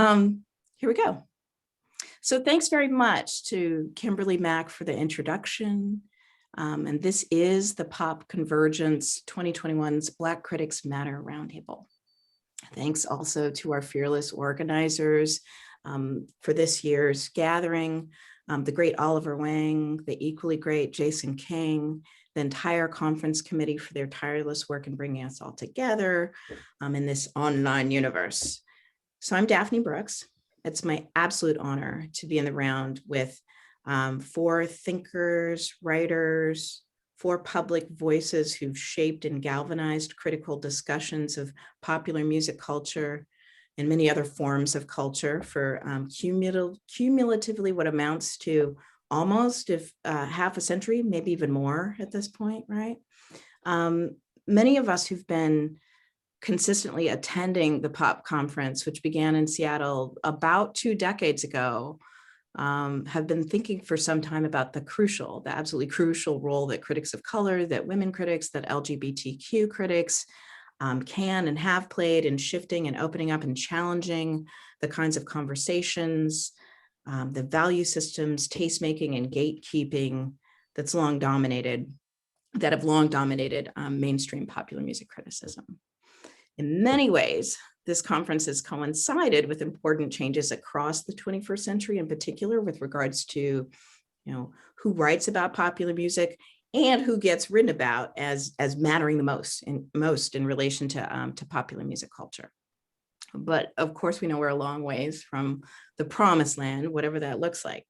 Here we go. So thanks very much to Kimberly Mack for the introduction. And this is the Pop Convergence 2021's Black Critics Matter Roundtable. Thanks also to our fearless organizers for this year's gathering, the great Oliver Wang, the equally great Jason King, the entire conference committee for their tireless work in bringing us all together in this online universe. So I'm Daphne Brooks. It's my absolute honor to be in the round with 4 thinkers, writers, 4 public voices who've shaped and galvanized critical discussions of popular music culture and many other forms of culture for cumulatively what amounts to almost half a century, maybe even more at this point, right? Many of us who've been consistently attending the Pop Conference, which began in Seattle about 2 decades ago, have been thinking for some time about the absolutely crucial role that critics of color, that women critics, that LGBTQ critics can and have played in shifting and opening up and challenging the kinds of conversations, the value systems, tastemaking, and gatekeeping that have long dominated mainstream popular music criticism. In many ways, this conference has coincided with important changes across the 21st century, in particular with regards to, who writes about popular music and who gets written about as mattering the most in relation to popular music culture. But of course, we know we're a long ways from the promised land, whatever that looks like.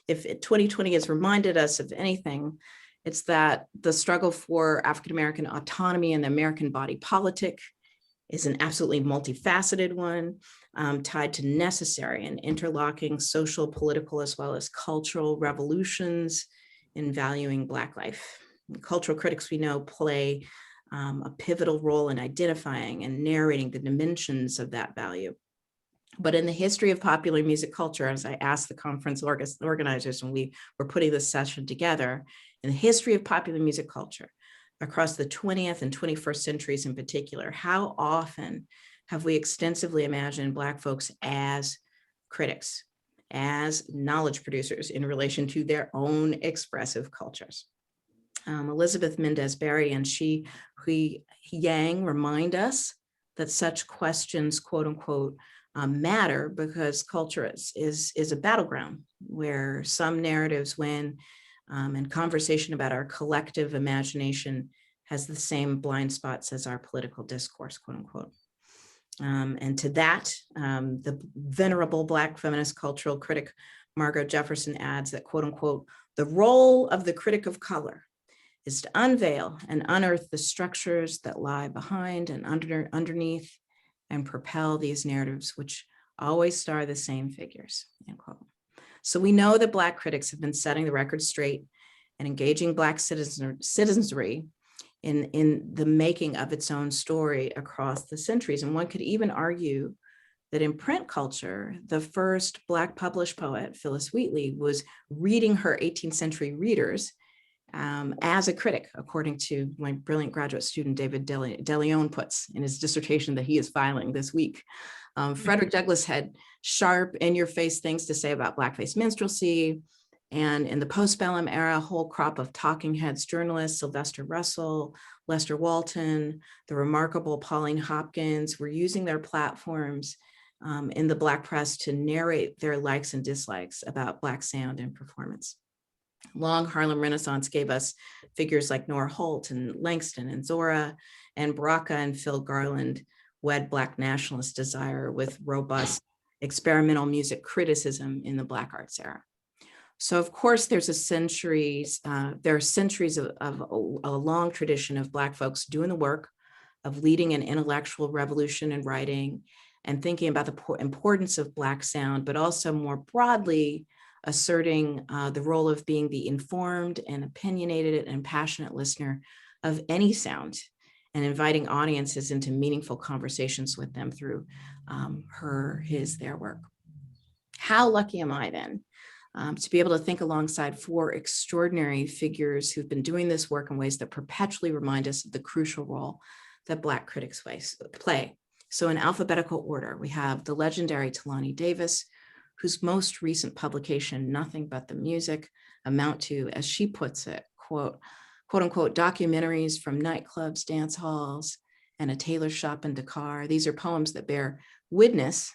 If 2020 has reminded us of anything, it's that the struggle for African-American autonomy and the American body politic is an absolutely multifaceted one, tied to necessary and interlocking social, political, as well as cultural revolutions in valuing Black life. And cultural critics, we know, play a pivotal role in identifying and narrating the dimensions of that value. But in the history of popular music culture, as I asked the conference organizers when we were putting this session together, in the history of popular music culture, across the 20th and 21st centuries in particular, how often have we extensively imagined Black folks as critics, as knowledge producers in relation to their own expressive cultures? Elizabeth Mendez-Berry and Hui Yang remind us that such questions, quote unquote, matter because culture is a battleground where some narratives win, and conversation about our collective imagination has the same blind spots as our political discourse, quote unquote. And to that, the venerable Black feminist cultural critic, Margot Jefferson, adds that, quote unquote, the role of the critic of color is to unveil and unearth the structures that lie behind and underneath and propel these narratives, which always star the same figures, end quote. So we know that Black critics have been setting the record straight and engaging Black citizenry in the making of its own story across the centuries. And one could even argue that in print culture, the first Black published poet, Phyllis Wheatley, was reading her 18th century readers as a critic, according to my brilliant graduate student, David DeLeon puts in his dissertation that he is filing this week. Frederick Douglass had sharp, in-your-face things to say about Blackface minstrelsy. And in the postbellum era, a whole crop of talking heads journalists, Sylvester Russell, Lester Walton, the remarkable Pauline Hopkins, were using their platforms in the Black press to narrate their likes and dislikes about Black sound and performance. Long Harlem Renaissance gave us figures like Nora Holt and Langston and Zora, and Baraka and Phil Garland wed Black nationalist desire with robust experimental music criticism in the Black arts era. So of course, there are centuries of a long tradition of Black folks doing the work of leading an intellectual revolution in writing and thinking about the importance of Black sound, but also more broadly asserting the role of being the informed and opinionated and passionate listener of any sound and inviting audiences into meaningful conversations with them through their work. How lucky am I then to be able to think alongside 4 extraordinary figures who've been doing this work in ways that perpetually remind us of the crucial role that Black critics play. So in alphabetical order, we have the legendary Talani Davis, whose most recent publication, Nothing But the Music, amount to, as she puts it, quote unquote, documentaries from nightclubs, dance halls, and a tailor shop in Dakar. These are poems that bear witness,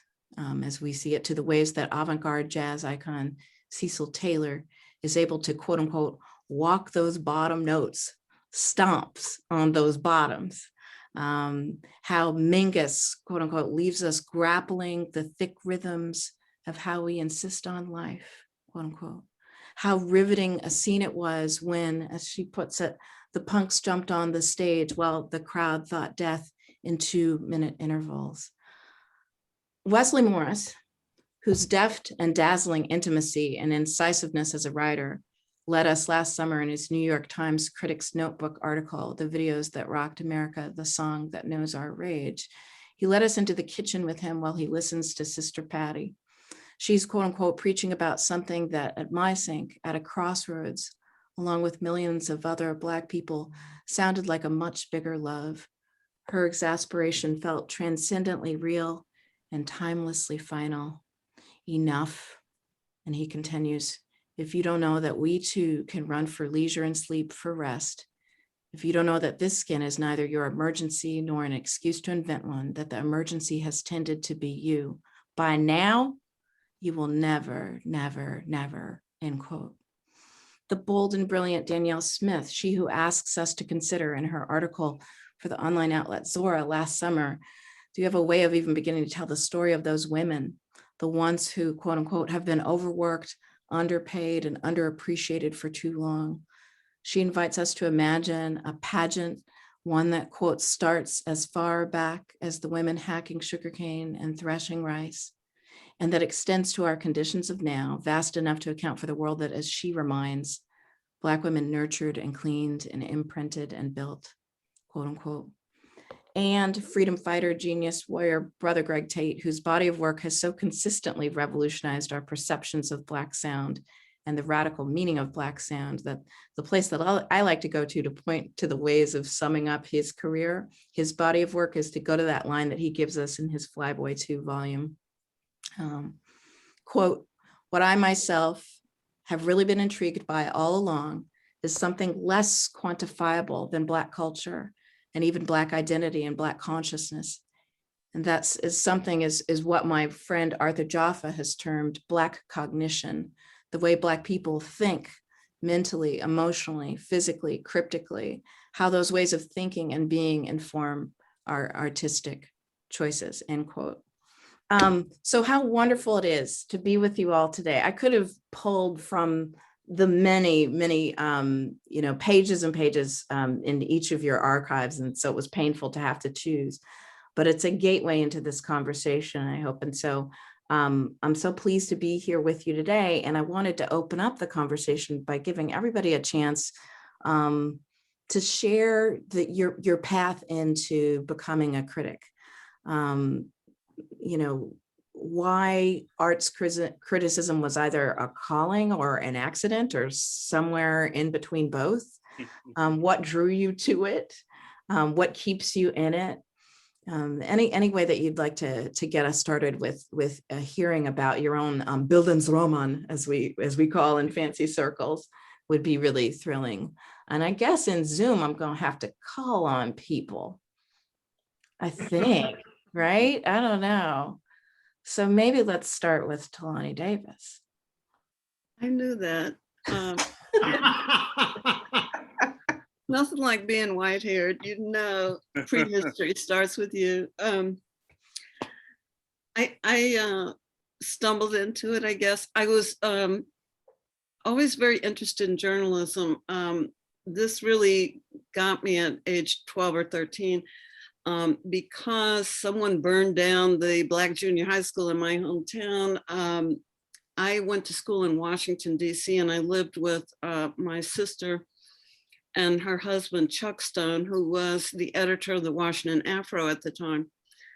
as we see it, to the ways that avant-garde jazz icon Cecil Taylor is able to, quote unquote, walk those bottom notes, stomps on those bottoms. How Mingus, quote unquote, leaves us grappling the thick rhythms of how we insist on life, quote unquote. How riveting a scene it was when, as she puts it, the punks jumped on the stage while the crowd thought death in 2-minute intervals. Wesley Morris, whose deft and dazzling intimacy and incisiveness as a writer led us last summer in his New York Times Critics Notebook article, The Videos That Rocked America, the Song That Knows Our Rage. He led us into the kitchen with him while he listens to Sister Patty. She's, quote unquote, preaching about something that at my sink, at a crossroads, along with millions of other Black people, sounded like a much bigger love. Her exasperation felt transcendently real and timelessly final. Enough. And he continues, if you don't know that we too can run for leisure and sleep for rest, if you don't know that this skin is neither your emergency nor an excuse to invent one, that the emergency has tended to be you, by now, you will never, never, never, end quote. The bold and brilliant Danyel Smith, she who asks us to consider in her article for the online outlet Zora last summer, do you have a way of even beginning to tell the story of those women, the ones who, quote unquote, have been overworked, underpaid, and underappreciated for too long? She invites us to imagine a pageant, one that, quote, starts as far back as the women hacking sugarcane and threshing rice, and that extends to our conditions of now, vast enough to account for the world that, as she reminds, Black women nurtured and cleaned and imprinted and built, quote unquote. And freedom fighter, genius, warrior, brother Greg Tate, whose body of work has so consistently revolutionized our perceptions of Black sound and the radical meaning of Black sound, that the place that I like to go to point to the ways of summing up his career, his body of work, is to go to that line that he gives us in his Flyboy 2 volume. Quote, what I myself have really been intrigued by all along is something less quantifiable than Black culture and even Black identity and Black consciousness. And that's something is what my friend Arthur Jaffa has termed Black cognition, the way Black people think mentally, emotionally, physically, cryptically, how those ways of thinking and being inform our artistic choices, end quote. So how wonderful it is to be with you all today. I could have pulled from the many, many, pages and pages in each of your archives. And so it was painful to have to choose, but it's a gateway into this conversation, I hope. And so I'm so pleased to be here with you today. And I wanted to open up the conversation by giving everybody a chance to share your path into becoming a critic. Why arts criticism was either a calling or an accident or somewhere in between both. What drew you to it? What keeps you in it? Any way that you'd like to get us started with hearing about your own Bildungsroman, as we call in fancy circles, would be really thrilling. And I guess in Zoom, I'm going to have to call on people, I think, right? I don't know. So maybe let's start with Talani Davis. I knew that. Nothing like being white-haired, prehistory starts with you. I stumbled into it, I guess. I was always very interested in journalism. This really got me at age 12 or 13 because someone burned down the Black junior high school in my hometown. I went to school in Washington, D.C., and I lived with my sister and her husband, Chuck Stone, who was the editor of the Washington Afro at the time.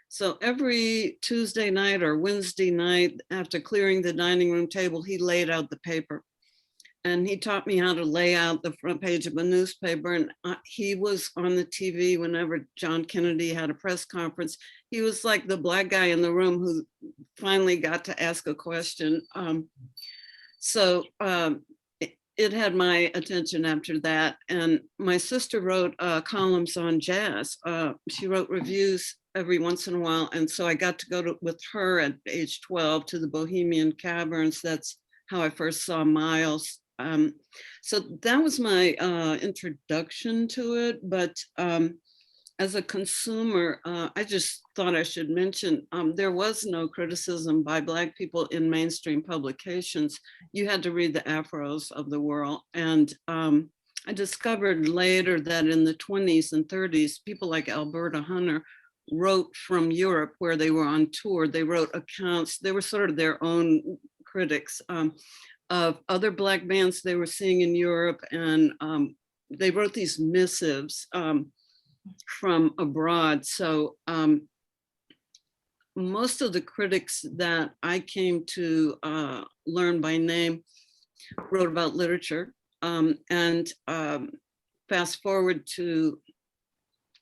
So every Tuesday night or Wednesday night, after clearing the dining room table, he laid out the paper. and he taught me how to lay out the front page of a newspaper. And he was on the TV whenever John Kennedy had a press conference. He was like the Black guy in the room who finally got to ask a question. It had my attention after that. And my sister wrote columns on jazz. She wrote reviews every once in a while. And so I got to go with her at age 12 to the Bohemian Caverns. That's how I first saw Miles. So that was my introduction to it. But as a consumer, I just thought I should mention, there was no criticism by Black people in mainstream publications. You had to read the Afros of the world. And I discovered later that in the 20s and 30s, people like Alberta Hunter wrote from Europe where they were on tour. They wrote accounts, they were sort of their own critics of other Black bands they were seeing in Europe. And they wrote these missives from abroad. So most of the critics that I came to learn by name wrote about literature. And fast forward to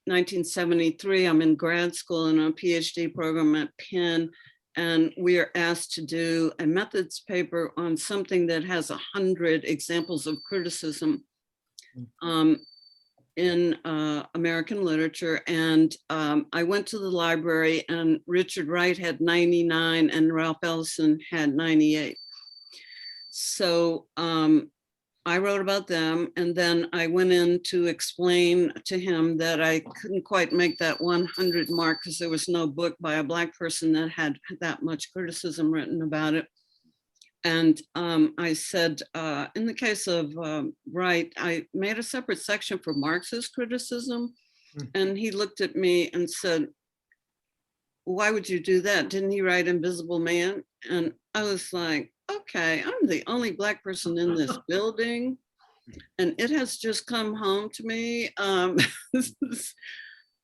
1973, I'm in grad school in a PhD program at Penn, and we are asked to do a methods paper on something that has 100 examples of criticism in American literature. And I went to the library, and Richard Wright had 99 and Ralph Ellison had 98. So I wrote about them, and then I went in to explain to him that I couldn't quite make that 100 mark because there was no book by a Black person that had that much criticism written about it. And I said, in the case of Wright, I made a separate section for Marxist criticism. And he looked at me and said, why would you do that? Didn't he write Invisible Man? And I was like, okay, I'm the only Black person in this building, and it has just come home to me.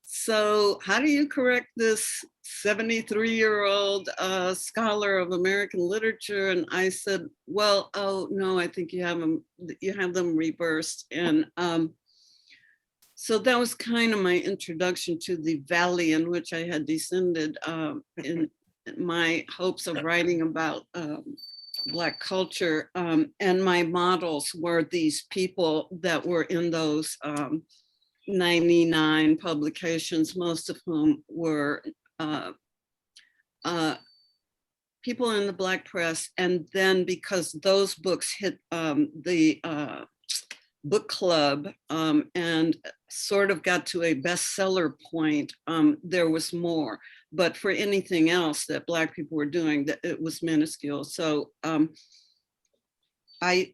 So how do you correct this 73-year-old scholar of American literature? And I said, well, oh no, I think you have them reversed. And so that was kind of my introduction to the valley in which I had descended in my hopes of writing about Black culture. And my models were these people that were in those 99 publications, most of whom were people in the Black press. And then because those books hit the book club and sort of got to a bestseller point, there was more. But for anything else that Black people were doing, it was minuscule. So I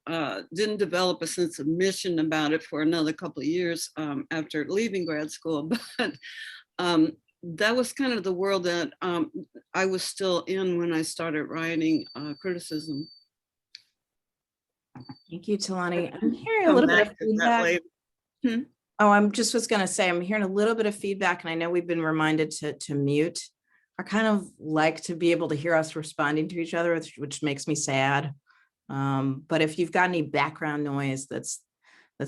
didn't develop a sense of mission about it for another couple of years after leaving grad school. But that was kind of the world that I was still in when I started writing criticism. Thank you, Talani. I'm hearing a little bit of feedback. Oh, I'm just was going to say, I'm hearing a little bit of feedback, and I know we've been reminded to mute. I kind of like to be able to hear us responding to each other, which makes me sad. But if you've got any background noise that's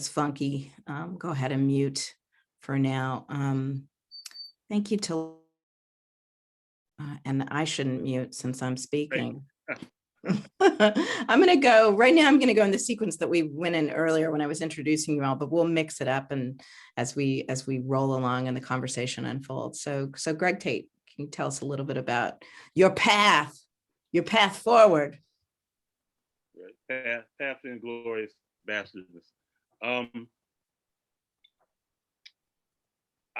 funky, go ahead and mute for now. Thank you, and I shouldn't mute since I'm speaking. I'm going to go right now. I'm going to go in the sequence that we went in earlier when I was introducing you all, but we'll mix it up and as we roll along and the conversation unfolds. So Greg Tate, can you tell us a little bit about your path forward? Path in glorious bastardness.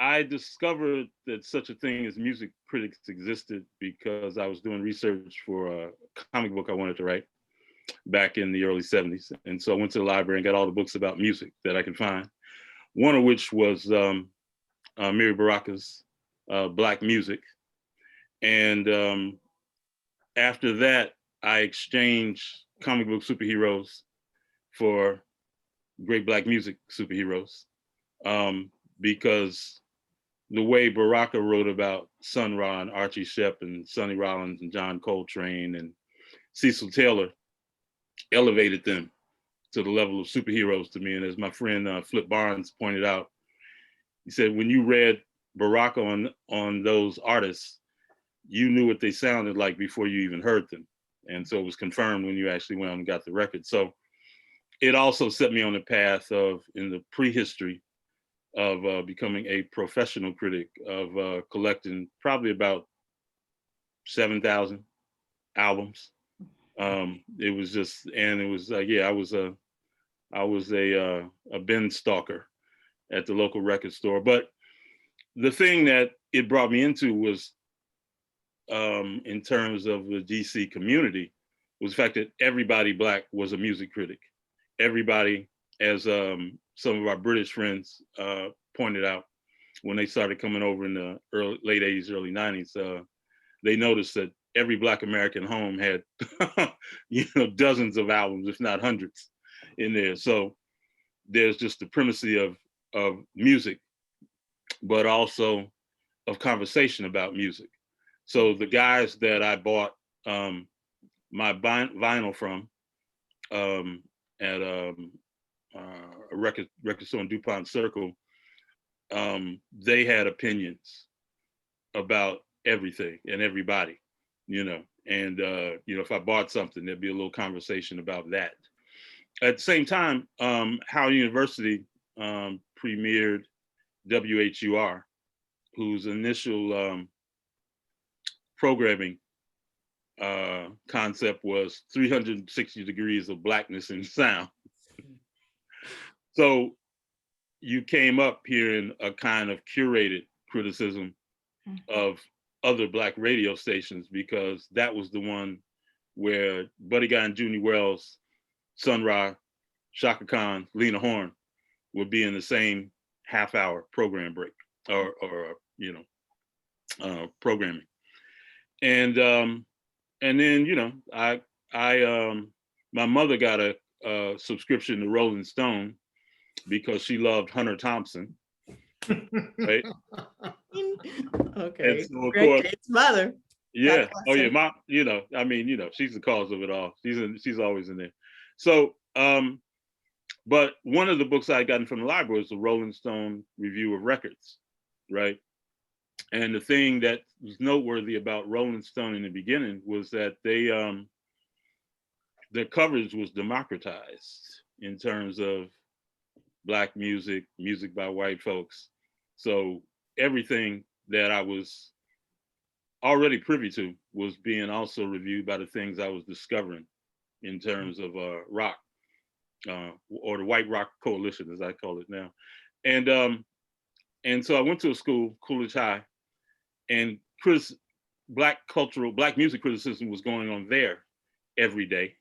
I discovered that such a thing as music critics existed because I was doing research for a comic book I wanted to write back in the early 70s. And so I went to the library and got all the books about music that I could find. One of which was Miri Baraka's Black Music. And after that, I exchanged comic book superheroes for great Black music superheroes because the way Baraka wrote about Sun Ra and Archie Shepp and Sonny Rollins and John Coltrane and Cecil Taylor elevated them to the level of superheroes to me. And as my friend Flip Barnes pointed out, he said, when you read Barack on those artists, you knew what they sounded like before you even heard them. And so it was confirmed when you actually went out and got the record. So it also set me on the path of, in the prehistory of becoming a professional critic, of collecting probably about 7,000 albums. It was just, and it was, yeah, I was a bin stalker at the local record store. But the thing that it brought me into was, in terms of the DC community, was the fact that everybody Black was a music critic. Everybody, as some of our British friends pointed out, when they started coming over in the late 80s, early 90s, they noticed that every Black American home had, dozens of albums, if not hundreds, in there. So there's just the primacy of music, but also of conversation about music. So the guys that I bought my vinyl from at a record store in DuPont Circle, they had opinions about everything and everybody, and if I bought something, there'd be a little conversation about that. At the same time, Howard University premiered WHUR, whose initial programming concept was 360 degrees of Blackness in sound. So you came up hearing a kind of curated criticism of other Black radio stations, because that was the one where Buddy Guy and Junie Wells, Sun Ra, Shaka Khan, Lena Horne would be in the same half-hour program break or programming. And then, my mother got a subscription to Rolling Stone because she loved Hunter Thompson, right? Okay. And so, of Greg course, Tate's mother. yeah. God bless Oh yeah, her. mom. She's the cause of it all. She's always in there. So, but one of the books I had gotten from the library was the Rolling Stone Review of Records, right? And the thing that was noteworthy about Rolling Stone in the beginning was that their coverage was democratized in terms of Black music, music by white folks. So everything that I was already privy to was being also reviewed by the things I was discovering in terms of rock, or the White Rock Coalition, as I call it now. And so I went to a school, Coolidge High, and Black music criticism was going on there every day,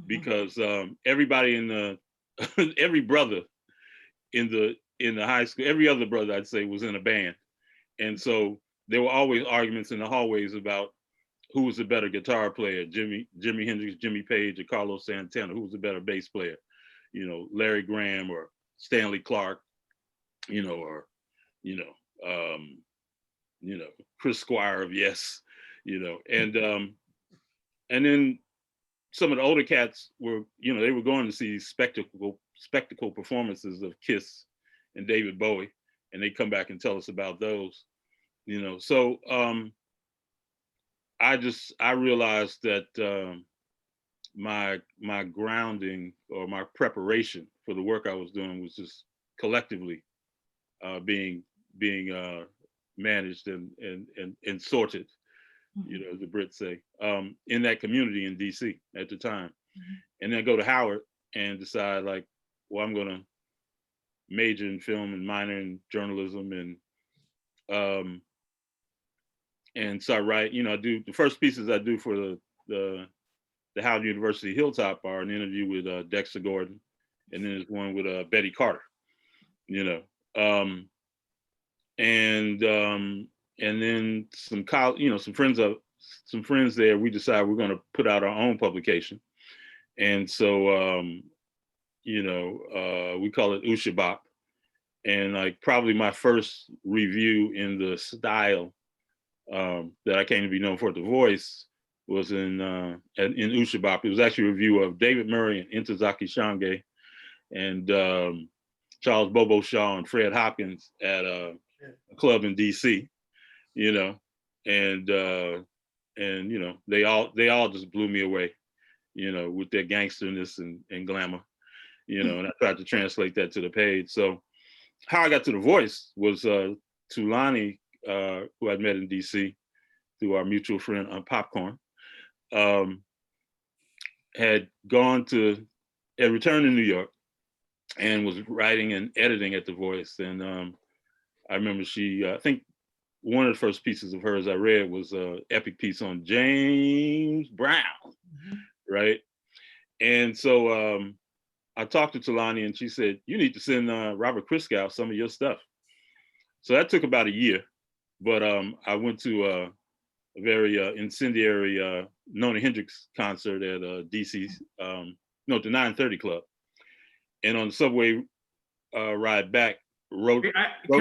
because everybody in the, every brother in the high school, every other brother I'd say was in a band. And so there were always arguments in the hallways about who was the better guitar player, Jimi Hendrix, Jimmy Page, or Carlos Santana, who was the better bass player, Larry Graham or Stanley Clarke, or Chris Squire of Yes, and then some of the older cats were, they were going to see spectacle performances of Kiss and David Bowie, and they come back and tell us about those, So I realized that my grounding, or my preparation for the work I was doing, was just collectively being managed and sorted, as the Brits say, in that community in DC at the time. And then go to Howard and decide, like, well, I'm gonna major in film and minor in journalism, and start writing. I do the first pieces I do for the Howard University Hilltop are an interview with Dexter Gordon, and then there's one with Betty Carter, and then some friends there, we decided we're going to put out our own publication. And so, we call it Ushabop. And like probably my first review in the style that I came to be known for at The Voice was in Ushabop. It was actually a review of David Murray and Ntozake Shange and Charles Bobo Shaw and Fred Hopkins at a club in DC, you know, and you know, they all just blew me away, you know, with their gangsterness and glamour, you know, and I tried to translate that to the page. So how I got to The Voice was Thulani, who I'd met in DC through our mutual friend on Popcorn, had returned to New York and was writing and editing at The Voice. And I remember I think one of the first pieces of hers I read was an epic piece on James Brown, right? And so I talked to Talani and she said, you need to send Robert Christgau some of your stuff. So that took about a year, but I went to a very incendiary Nona Hendrix concert at DC's, the 930 Club. And on the subway ride back, can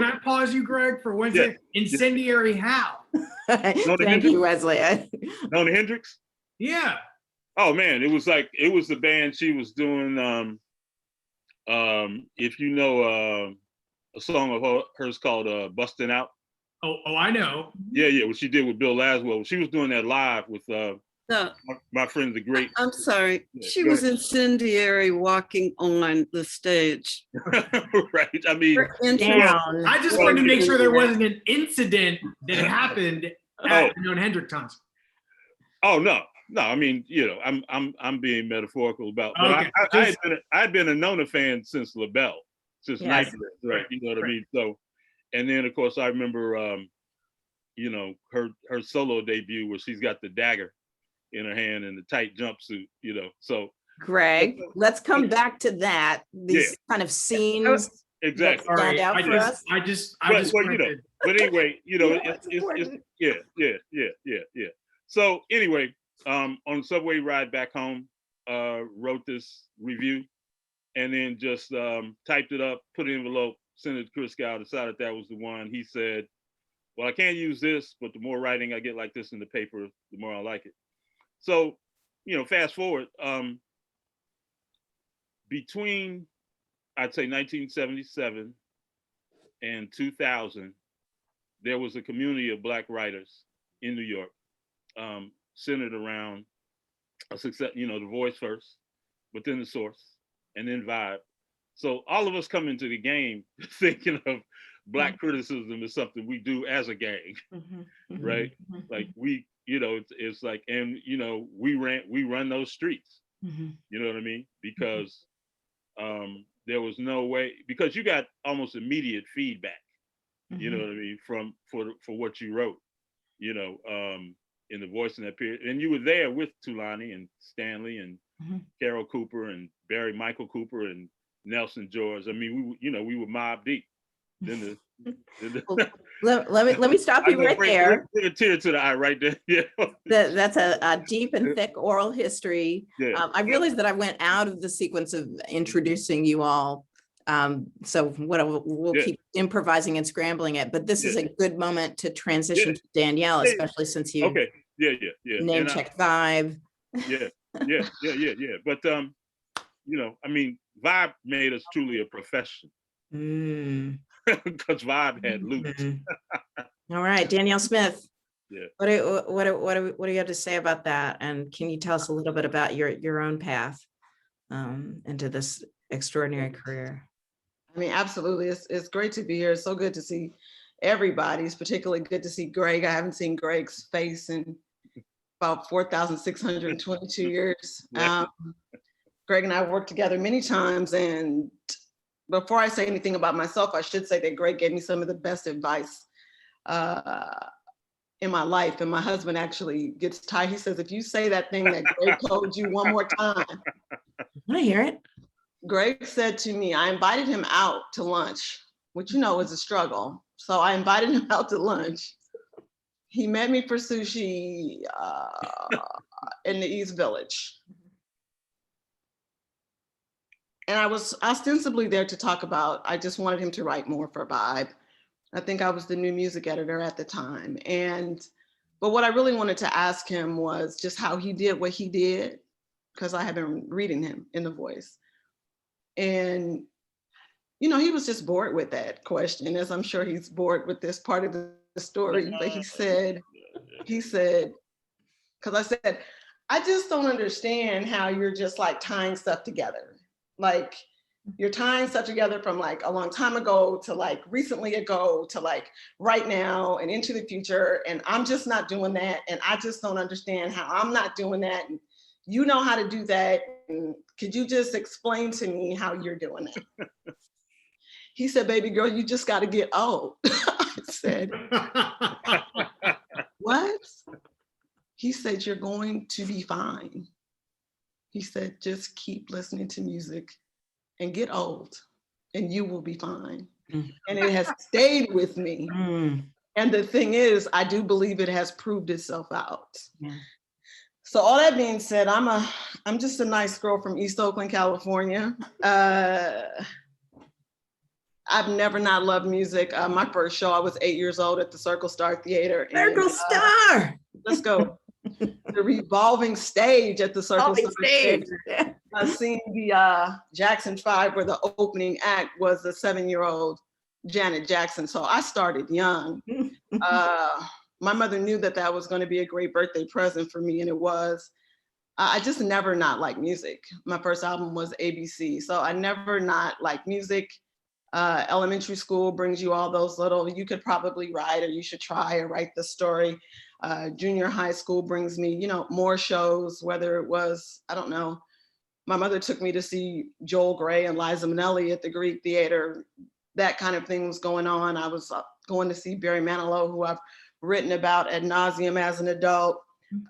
I pause you, Greg, for one second? Incendiary how? Thank you, Wesley. Nona Hendrix? Yeah. Oh man, it was the band she was doing. If you know a song of hers called "Bustin' Out." Oh, I know. Yeah, what she did with Bill Laswell. She was doing that live with my friend, the great. I'm sorry. Yeah, She was incendiary walking on the stage. Right. I mean, Down. I just wanted to make sure there wasn't an incident that happened at the Nona Hendrix concert. Oh no. I mean, you know, I'm being metaphorical about. But Okay. I'd been a Nona fan since LaBelle, since Yes. Nightmare, right? You know what I mean? So, and then of course I remember, you know, her solo debut where she's got the dagger in her hand and the tight jumpsuit, you know. So, Greg, let's come back to that. These kind of scenes exactly. that stand out for us. I just you know, but anyway, you know, it's yeah. So anyway, on the subway ride back home, wrote this review and then just typed it up, put it in an envelope, sent it to Christgau, decided that was the one. He said, well, I can't use this, but the more writing I get like this in the paper, the more I like it. So, you know, fast forward, between, I'd say 1977 and 2000, there was a community of Black writers in New York, centered around a success, you know, The Voice first, but then The Source, and then Vibe. So all of us come into the game thinking of Black criticism as something we do as a gang, right? Like we, you know, it's like, and you know, we run those streets. You know what I mean? Because there was no way, because you got almost immediate feedback. You know what I mean, for what you wrote. You know, in The Voice in that period, and you were there with Thulani and Stanley and Carol Cooper and Barry Michael Cooper and Nelson George. I mean, we were mob deep. Then let me stop you right there. Bring a tear to the eye right there. Yeah. That's a deep and thick oral history. Yeah. I realized that I went out of the sequence of introducing you all. So we'll keep improvising and scrambling it, but this is a good moment to transition to Danyel, especially since you name checked Vibe. Yeah. But you know, I mean, Vibe made us truly a profession. Because Vibe had loot. All right, Danyel Smith. Yeah. What do you have to say about that? And can you tell us a little bit about your own path into this extraordinary career? I mean, absolutely. It's great to be here. It's so good to see everybody. It's particularly good to see Greg. I haven't seen Greg's face in about 4,622 years. Greg and I worked together many times. And before I say anything about myself, I should say that Greg gave me some of the best advice in my life. And my husband actually gets tired. He says, if you say that thing that Greg told you one more time. I want to hear it. Greg said to me, I invited him out to lunch, which you know is a struggle. So I invited him out to lunch. He met me for sushi in the East Village. And I was ostensibly there to talk about, I just wanted him to write more for Vibe. I think I was the new music editor at the time. But what I really wanted to ask him was just how he did what he did, because I had been reading him in The Voice. And, you know, he was just bored with that question, as I'm sure he's bored with this part of the story. But he said, because I said, I just don't understand how you're just like tying stuff together. Like you're tying stuff together from like a long time ago to like recently ago to like right now and into the future. And I'm just not doing that. And I just don't understand how I'm not doing that. And you know how to do that. And could you just explain to me how you're doing that? He said, baby girl, you just got to get old. I said, what? He said, you're going to be fine. He said, just keep listening to music and get old and you will be fine. And it has stayed with me. And the thing is, I do believe it has proved itself out. Yeah. So all that being said, I'm just a nice girl from East Oakland, California. I've never not loved music. My first show, I was 8 years old at the Circle Star Theater. Circle Star. Let's go. The revolving stage at the Circle Star Theater. Seeing the Jackson 5, where the opening act was the 7-year-old Janet Jackson. So I started young. My mother knew that that was going to be a great birthday present for me, and it was. I just never not liked music. My first album was ABC, so I never not liked music. Elementary school brings you all those little, you could probably write, or you should try or write the story. Junior high school brings me, you know, more shows, whether it was, I don't know. My mother took me to see Joel Grey and Liza Minnelli at the Greek Theater. That kind of thing was going on. I was going to see Barry Manilow, who I've written about ad nauseum as an adult.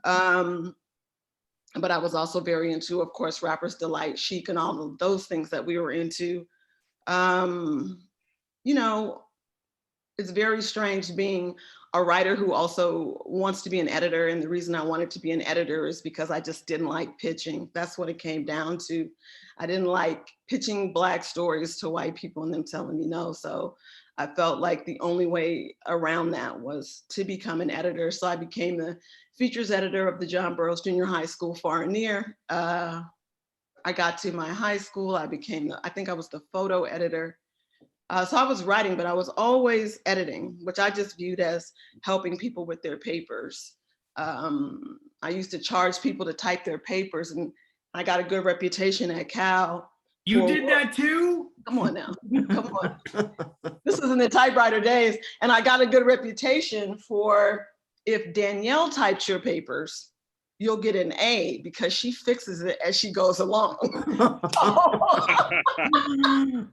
But I was also very into, of course, Rapper's Delight, Chic, and all of those things that we were into. You know, it's very strange being a writer who also wants to be an editor. And the reason I wanted to be an editor is because I just didn't like pitching. That's what it came down to. I didn't like pitching Black stories to white people and them telling me no. So I felt like the only way around that was to become an editor. So I became the features editor of the John Burroughs Junior High School Far and Near. I got to my high school, I became, I think I was the photo editor. So I was writing, but I was always editing, which I just viewed as helping people with their papers. I used to charge people to type their papers, and I got a good reputation at Cal. You did that too? Come on now, come on. This was in the typewriter days, and I got a good reputation for, if Danyel types your papers, you'll get an A because she fixes it as she goes along.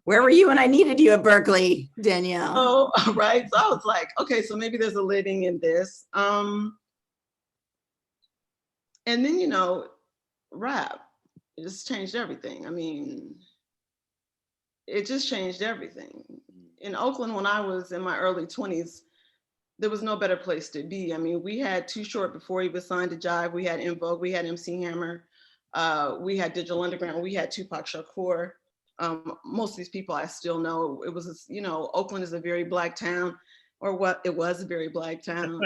Where were you when I needed you at Berkeley, Danyel? Oh, right. So I was like, okay, so maybe there's a living in this. And then, you know, rap, it just changed everything. I mean, it just changed everything. In Oakland, when I was in my early 20s, there was no better place to be. I mean, we had Too Short before he was signed to Jive. We had In Vogue, we had MC Hammer, we had Digital Underground, we had Tupac Shakur. Most of these people I still know. It was, you know, Oakland is a very Black town, or what it was a very Black town.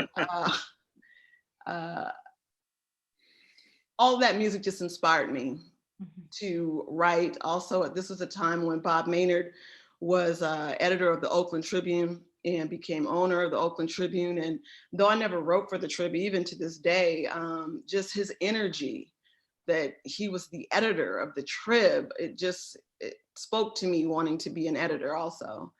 All that music just inspired me to write. Also, this was a time when Bob Maynard was editor of the Oakland Tribune and became owner of the Oakland Tribune. And though I never wrote for the Tribune, even to this day, just his energy that he was the editor of the Trib, it spoke to me wanting to be an editor also.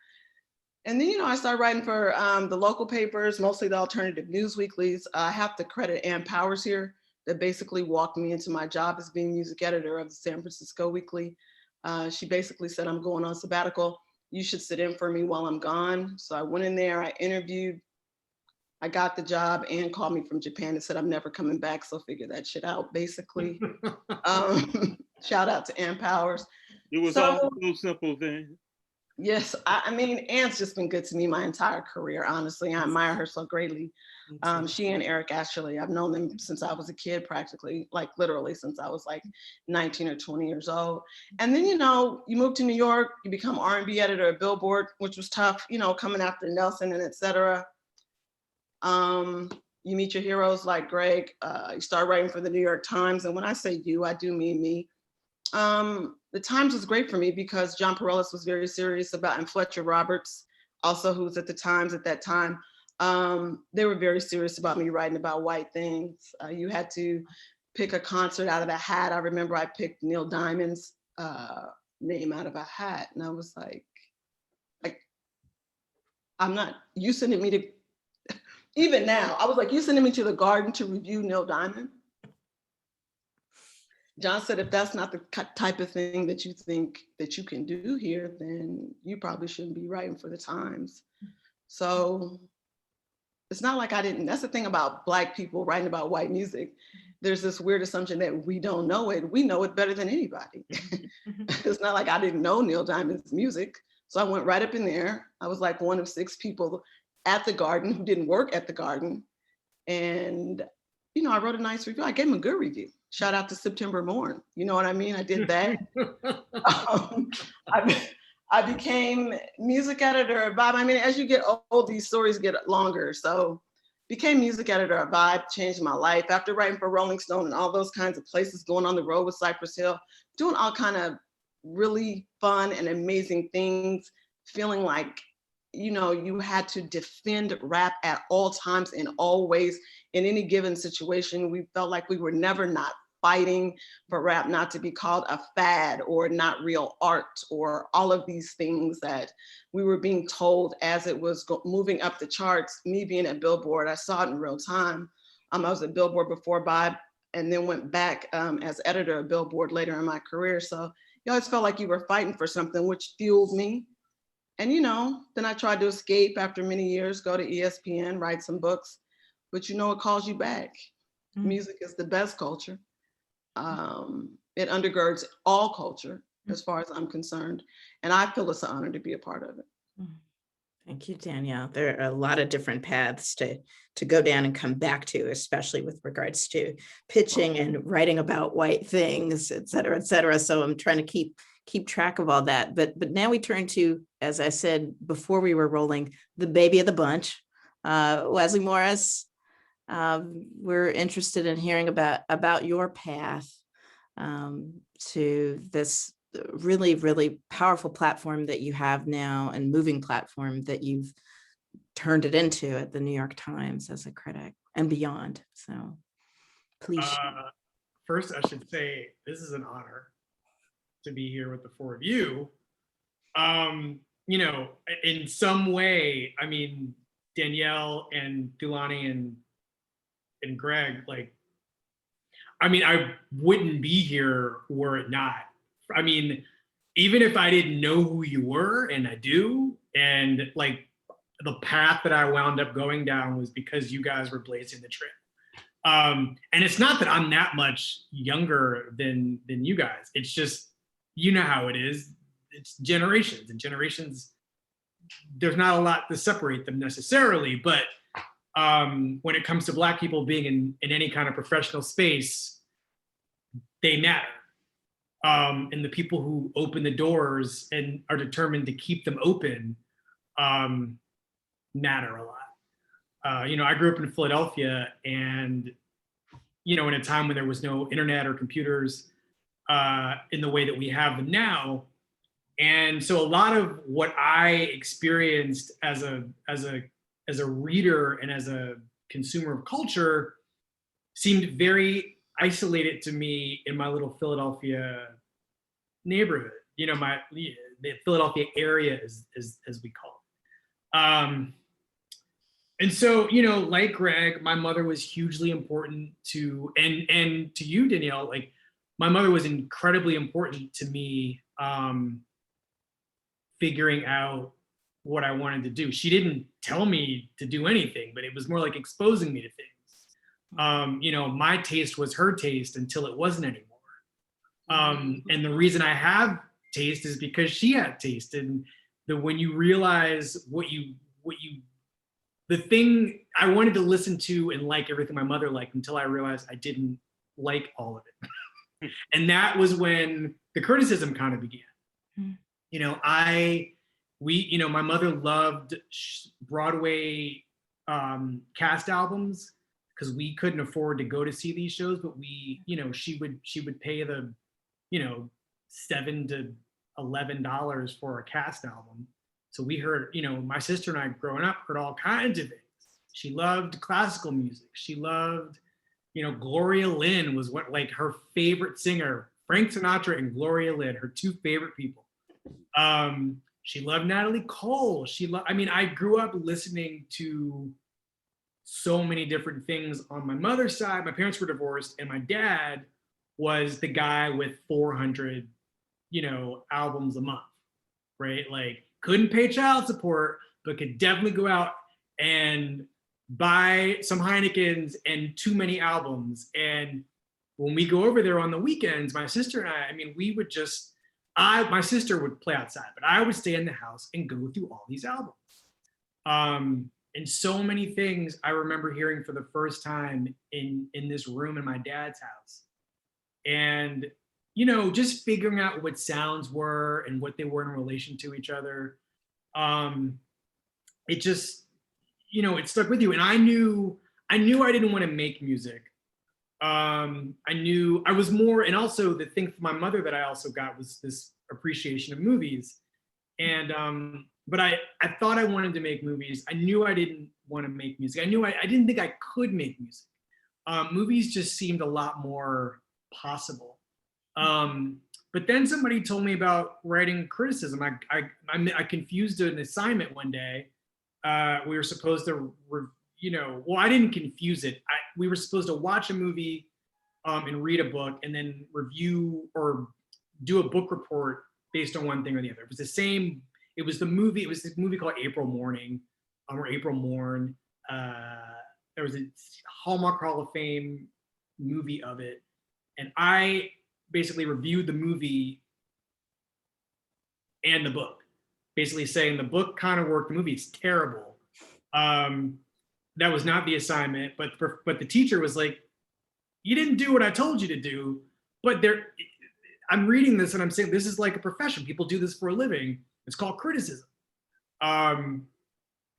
And then, you know, I started writing for the local papers, mostly the alternative news weeklies. I have to credit Ann Powers here, that basically walked me into my job as being music editor of the San Francisco Weekly. She basically said, I'm going on sabbatical. You should sit in for me while I'm gone. So I went in there, I interviewed, I got the job. Ann called me from Japan and said, I'm never coming back. So figure that shit out, basically. Shout out to Ann Powers. It was all so simple then. Yes, I mean, Ann's just been good to me my entire career, honestly. I admire her so greatly. She and Eric Ashley, I've known them since I was a kid, practically, like literally since I was like 19 or 20 years old. And then, you know, you move to New York, you become R&B editor at Billboard, which was tough, you know, coming after Nelson and et cetera. You meet your heroes like Greg, you start writing for the New York Times. And when I say you, I do mean me. The Times was great for me because John Perellis was very serious about, and Fletcher Roberts, also who's at the Times at that time, they were very serious about me writing about white things. You had to pick a concert out of a hat. I remember I picked Neil Diamond's name out of a hat, and I was like, I'm not, you sending me to, even now, I was like, you sending me to the Garden to review Neil Diamond? John said, if that's not the type of thing that you think that you can do here, then you probably shouldn't be writing for the Times. So it's not like I didn't, that's the thing about Black people writing about white music. There's this weird assumption that we don't know it. We know it better than anybody. It's not like I didn't know Neil Diamond's music. So I went right up in there. I was like one of 6 people at the Garden who didn't work at the Garden. And, you know, I wrote a nice review. I gave him a good review. Shout out to September Morn. You know what I mean? I did that. I became music editor at Vibe. I mean, as you get old, these stories get longer. So became music editor at Vibe, changed my life. After writing for Rolling Stone and all those kinds of places, going on the road with Cypress Hill, doing all kind of really fun and amazing things, feeling like, you know, you had to defend rap at all times in all ways in any given situation. We felt like we were never not fighting for rap not to be called a fad or not real art or all of these things that we were being told as it was moving up the charts. Me being at Billboard, I saw it in real time. I was at Billboard before Vibe and then went back as editor of Billboard later in my career. So you always felt like you were fighting for something, which fueled me. And, you know, then I tried to escape after many years, go to ESPN, write some books, but you know, it calls you back. Music is the best culture. It undergirds all culture as far as I'm concerned. And I feel it's an honor to be a part of it. Thank you, Danyel. There are a lot of different paths to go down and come back to, especially with regards to pitching and writing about white things, et cetera, et cetera. So I'm trying to keep track of all that. But now we turn to, as I said before we were rolling, the baby of the bunch, Wesley Morris. We're interested in hearing about your path to this really, really powerful platform that you have now and moving platform that you've turned it into at the New York Times as a critic and beyond. So please. First, I should say this is an honor to be here with the 4 of you. You know, in some way, I mean, Danyel and Thulani and Greg, like, I mean, I wouldn't be here were it not. I mean, even if I didn't know who you were, and I do, and like the path that I wound up going down was because you guys were blazing the trail. And it's not that I'm that much younger than you guys. It's just, you know how it is. It's generations, and generations, there's not a lot to separate them necessarily, but when it comes to Black people being in any kind of professional space, they matter. And the people who open the doors and are determined to keep them open matter a lot. You know, I grew up in Philadelphia, and, you know, in a time when there was no internet or computers in the way that we have them now. And so a lot of what I experienced as a reader and as a consumer of culture seemed very isolated to me in my little Philadelphia neighborhood. You know, the Philadelphia area, as we call it. And so, you know, like Greg, my mother was hugely important to, and to you, Danyel, like my mother was incredibly important to me figuring out what I wanted to do. She didn't tell me to do anything, but it was more like exposing me to things. You know, my taste was her taste until it wasn't anymore. And the reason I have taste is because she had taste. And when you realize the thing I wanted to listen to and like everything my mother liked until I realized I didn't like all of it. And that was when the criticism kind of began. You know, you know, my mother loved Broadway cast albums because we couldn't afford to go to see these shows, but we, you know, she would pay the, you know, $7 to $11 for a cast album. So we heard, my sister and I growing up heard all kinds of things. She loved classical music. She loved, Gloria Lynn was like her favorite singer. Frank Sinatra and Gloria Lynn, her two favorite people. She loved Natalie Cole. I grew up listening to so many different things on my mother's side. My parents were divorced, and my dad was the guy with 400, albums a month, right? Like, couldn't pay child support, but could definitely go out and buy some Heinekens and too many albums. And when we go over there on the weekends, my sister and I we would just, my sister would play outside, but I would stay in the house and go through all these albums. And so many things I remember hearing for the first time in this room in my dad's house. And, just figuring out what sounds were and what they were in relation to each other. It just, it stuck with you. And I knew I didn't want to make music. I knew I was more, and also the thing for my mother that I also got was this appreciation of movies. And, but I thought I wanted to make movies. I knew I didn't want to make music. I knew I didn't think I could make music. Movies just seemed a lot more possible. But then somebody told me about writing criticism. I confused an assignment one day. We were supposed to, I didn't confuse it. We were supposed to watch a movie and read a book and then review or do a book report based on one thing or the other. It was the same. It was this movie called April Morning or April Morn. There was a Hallmark Hall of Fame movie of it. And I basically reviewed the movie and the book, basically saying the book kind of worked, the movie's terrible. That was not the assignment, but the teacher was like, you didn't do what I told you to do, but I'm reading this and I'm saying, this is like a profession. People do this for a living. It's called criticism. And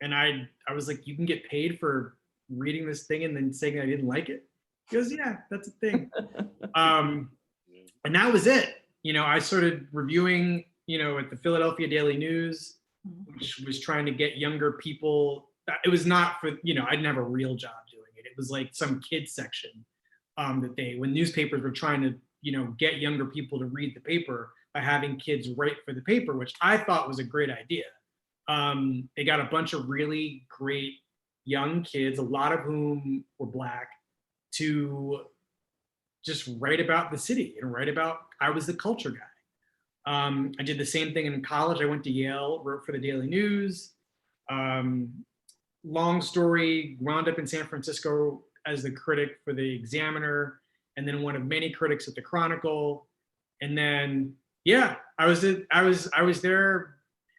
I was like, you can get paid for reading this thing and then saying I didn't like it? He goes, yeah, that's a thing. And that was it. I started reviewing, at the Philadelphia Daily News, which was trying to get younger people. It was not for, I didn't have a real job doing it. It was like some kids section when newspapers were trying to, get younger people to read the paper by having kids write for the paper, which I thought was a great idea. They got a bunch of really great young kids, a lot of whom were Black, to just write about the city and write about, I was the culture guy. I did the same thing in college. I went to Yale, wrote for the Daily News. Long story, wound up in San Francisco as the critic for the Examiner, and then one of many critics at the Chronicle. And then, yeah, I was there.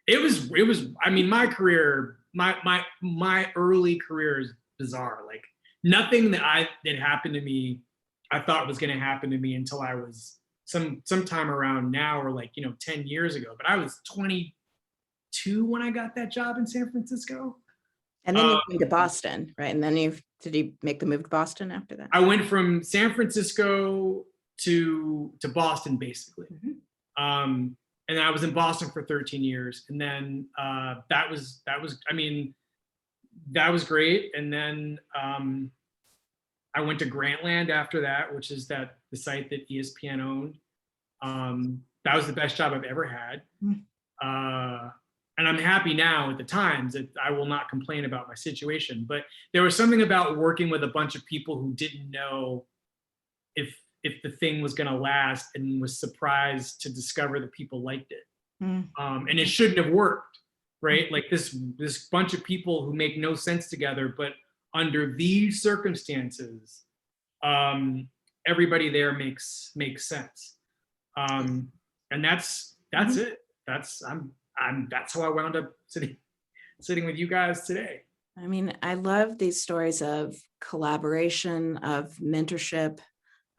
It was, my career, my early career is bizarre. Like, nothing that happened to me, I thought was going to happen to me until I was sometime around now, or 10 years ago. But I was 22 when I got that job in San Francisco. And then you came to Boston, right? And then did you make the move to Boston after that? I went from San Francisco to Boston, basically. Mm-hmm. And then I was in Boston for 13 years. And then that was great. And then I went to Grantland after that, which is the site that ESPN owned. That was the best job I've ever had. And I'm happy now at the Times that I will not complain about my situation. But there was something about working with a bunch of people who didn't know if the thing was going to last, and was surprised to discover that people liked it. And it shouldn't have worked, right? Like this bunch of people who make no sense together, but under these circumstances, everybody there makes sense. And that's it. That's how I wound up sitting with you guys today. I love these stories of collaboration, of mentorship,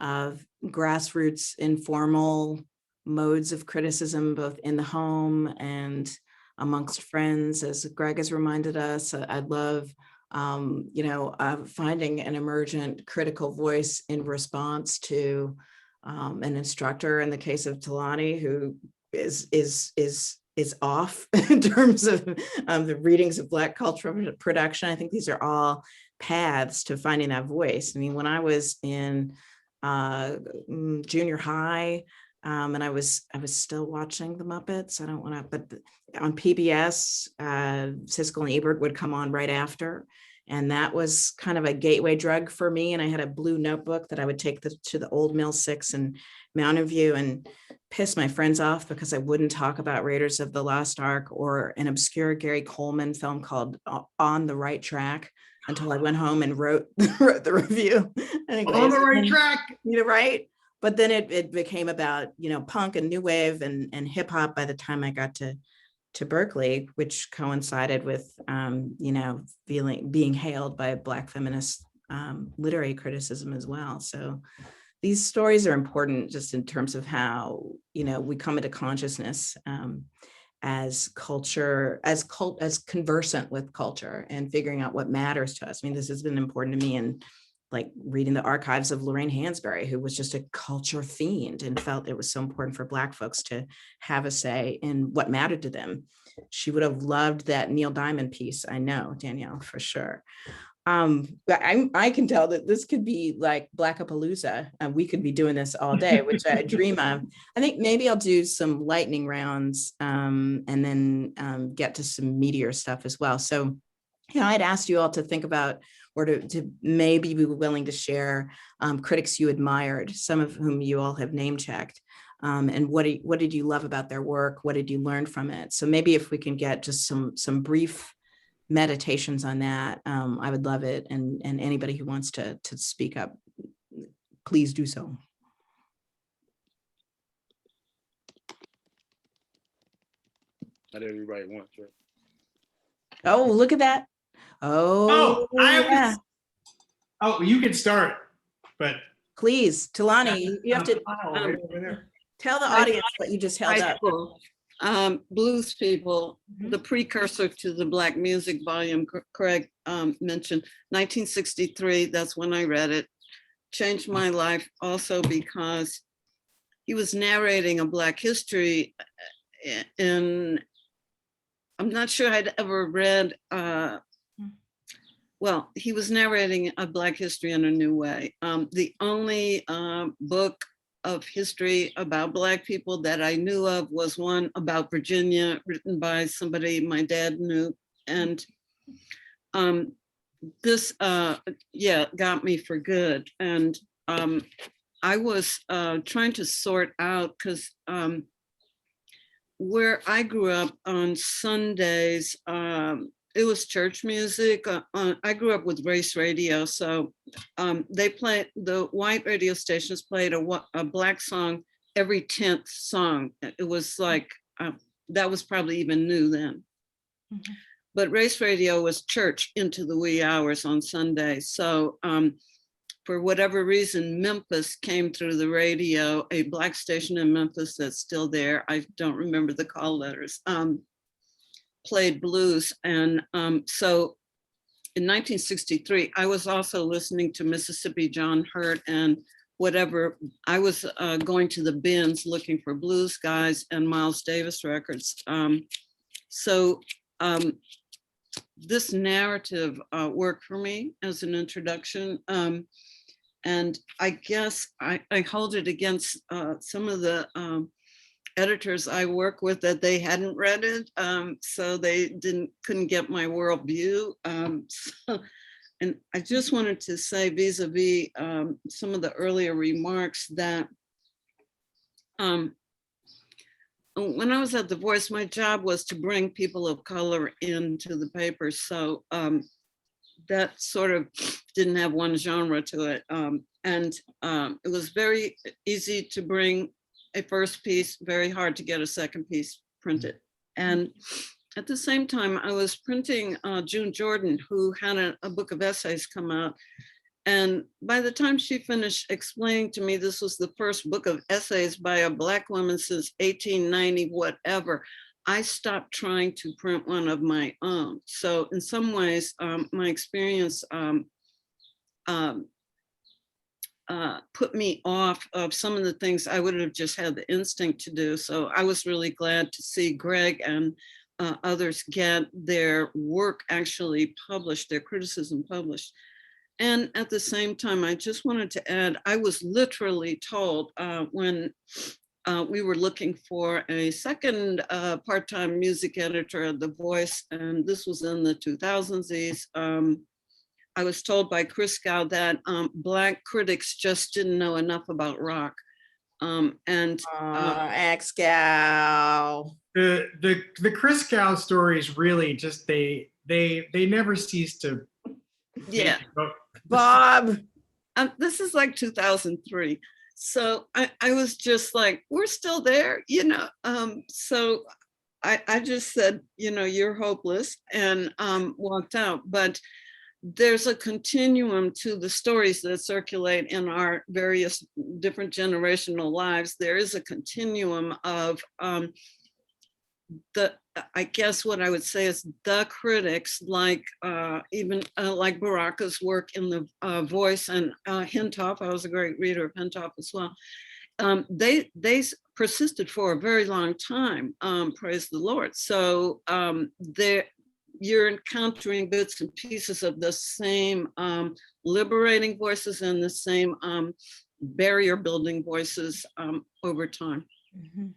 of grassroots, informal modes of criticism, both in the home and amongst friends. As Greg has reminded us, I love, finding an emergent critical voice in response to an instructor in the case of Talani, who is off in terms of the readings of Black cultural production. I think these are all paths to finding that voice. I mean, when I was in junior high, and I was still watching the Muppets. I don't want to, but on PBS, Siskel and Ebert would come on right after. And that was kind of a gateway drug for me. And I had a blue notebook that I would take to the Old Mill 6 in Mountain View and piss my friends off because I wouldn't talk about Raiders of the Lost Ark or an obscure Gary Coleman film called On the Right Track until I went home and wrote the review. Anyways, on the right track. you're right. But then it became about, punk and new wave and hip hop by the time I got to Berkeley, which coincided with, being hailed by Black feminist literary criticism as well. So these stories are important just in terms of how, we come into consciousness as culture, as conversant with culture and figuring out what matters to us. I mean, this has been important to me in like reading the archives of Lorraine Hansberry, who was just a culture fiend and felt it was so important for Black folks to have a say in what mattered to them. She would have loved that Neil Diamond piece. I know, Danyel, for sure. But I can tell that this could be like Blackapalooza. We could be doing this all day, which I dream of. I think maybe I'll do some lightning rounds and then get to some meatier stuff as well. So, I'd asked you all to think about or to maybe be willing to share critics you admired, some of whom you all have name checked. And what did you love about their work? What did you learn from it? So maybe if we can get just some brief meditations on that, I would love it. And anybody who wants to speak up, please do so. Not everybody wants, right? Oh, look at that. Oh, yeah. You can start, but Please, Talani, you have to right over there. tell the audience what you just held High up. school. Blues People, Mhm. the precursor to the Black music volume Craig mentioned, 1963, that's when I read it. Changed my life also because he was narrating a Black history in, I'm not sure I'd ever read, well, he was narrating a Black history in a new way. The only book of history about Black people that I knew of was one about Virginia, written by somebody my dad knew. And this, got me for good. And I was trying to sort out, because where I grew up on Sundays, it was church music. I grew up with race radio, so they played, the white radio stations played a Black song every 10th song. It was like, that was probably even new then. Mm-hmm. But race radio was church into the wee hours on Sunday. So for whatever reason, Memphis came through the radio, a Black station in Memphis that's still there. I don't remember the call letters. Played blues. And so in 1963, I was also listening to Mississippi John Hurt and whatever. I was going to the bins looking for blues guys and Miles Davis records. So this narrative worked for me as an introduction. And I guess I hold it against some of the editors I work with that they hadn't read it, so they couldn't get my worldview. And I just wanted to say vis-a-vis some of the earlier remarks that when I was at The Voice, my job was to bring people of color into the paper. So that sort of didn't have one genre to it. And it was very easy to bring a first piece, very hard to get a second piece printed. And at the same time, I was printing June Jordan, who had a book of essays come out. And by the time she finished explaining to me this was the first book of essays by a Black woman since 1890, whatever, I stopped trying to print one of my own. So in some ways, my experience put me off of some of the things I would have just had the instinct to do. So I was really glad to see Greg and others get their work actually published, their criticism published. And at the same time, I just wanted to add, I was literally told when we were looking for a second part-time music editor at The Voice, and this was in the 2000s. I was told by Chris Gow that Black critics just didn't know enough about rock. Ex-Gow. The Chris Gow stories really just they never cease to. Yeah, Bob. this is like 2003. So I was just like, we're still there, you know. So I just said, you know, you're hopeless, and walked out. But there's a continuum to the stories that circulate in our various different generational lives. There is a continuum of I guess what I would say is the critics, like even like Baraka's work in The Voice, and Hintoff. I was a great reader of Hintoff as well. They persisted for a very long time, praise the Lord. So you're encountering bits and pieces of the same liberating voices and the same barrier building voices over time. Mm-hmm.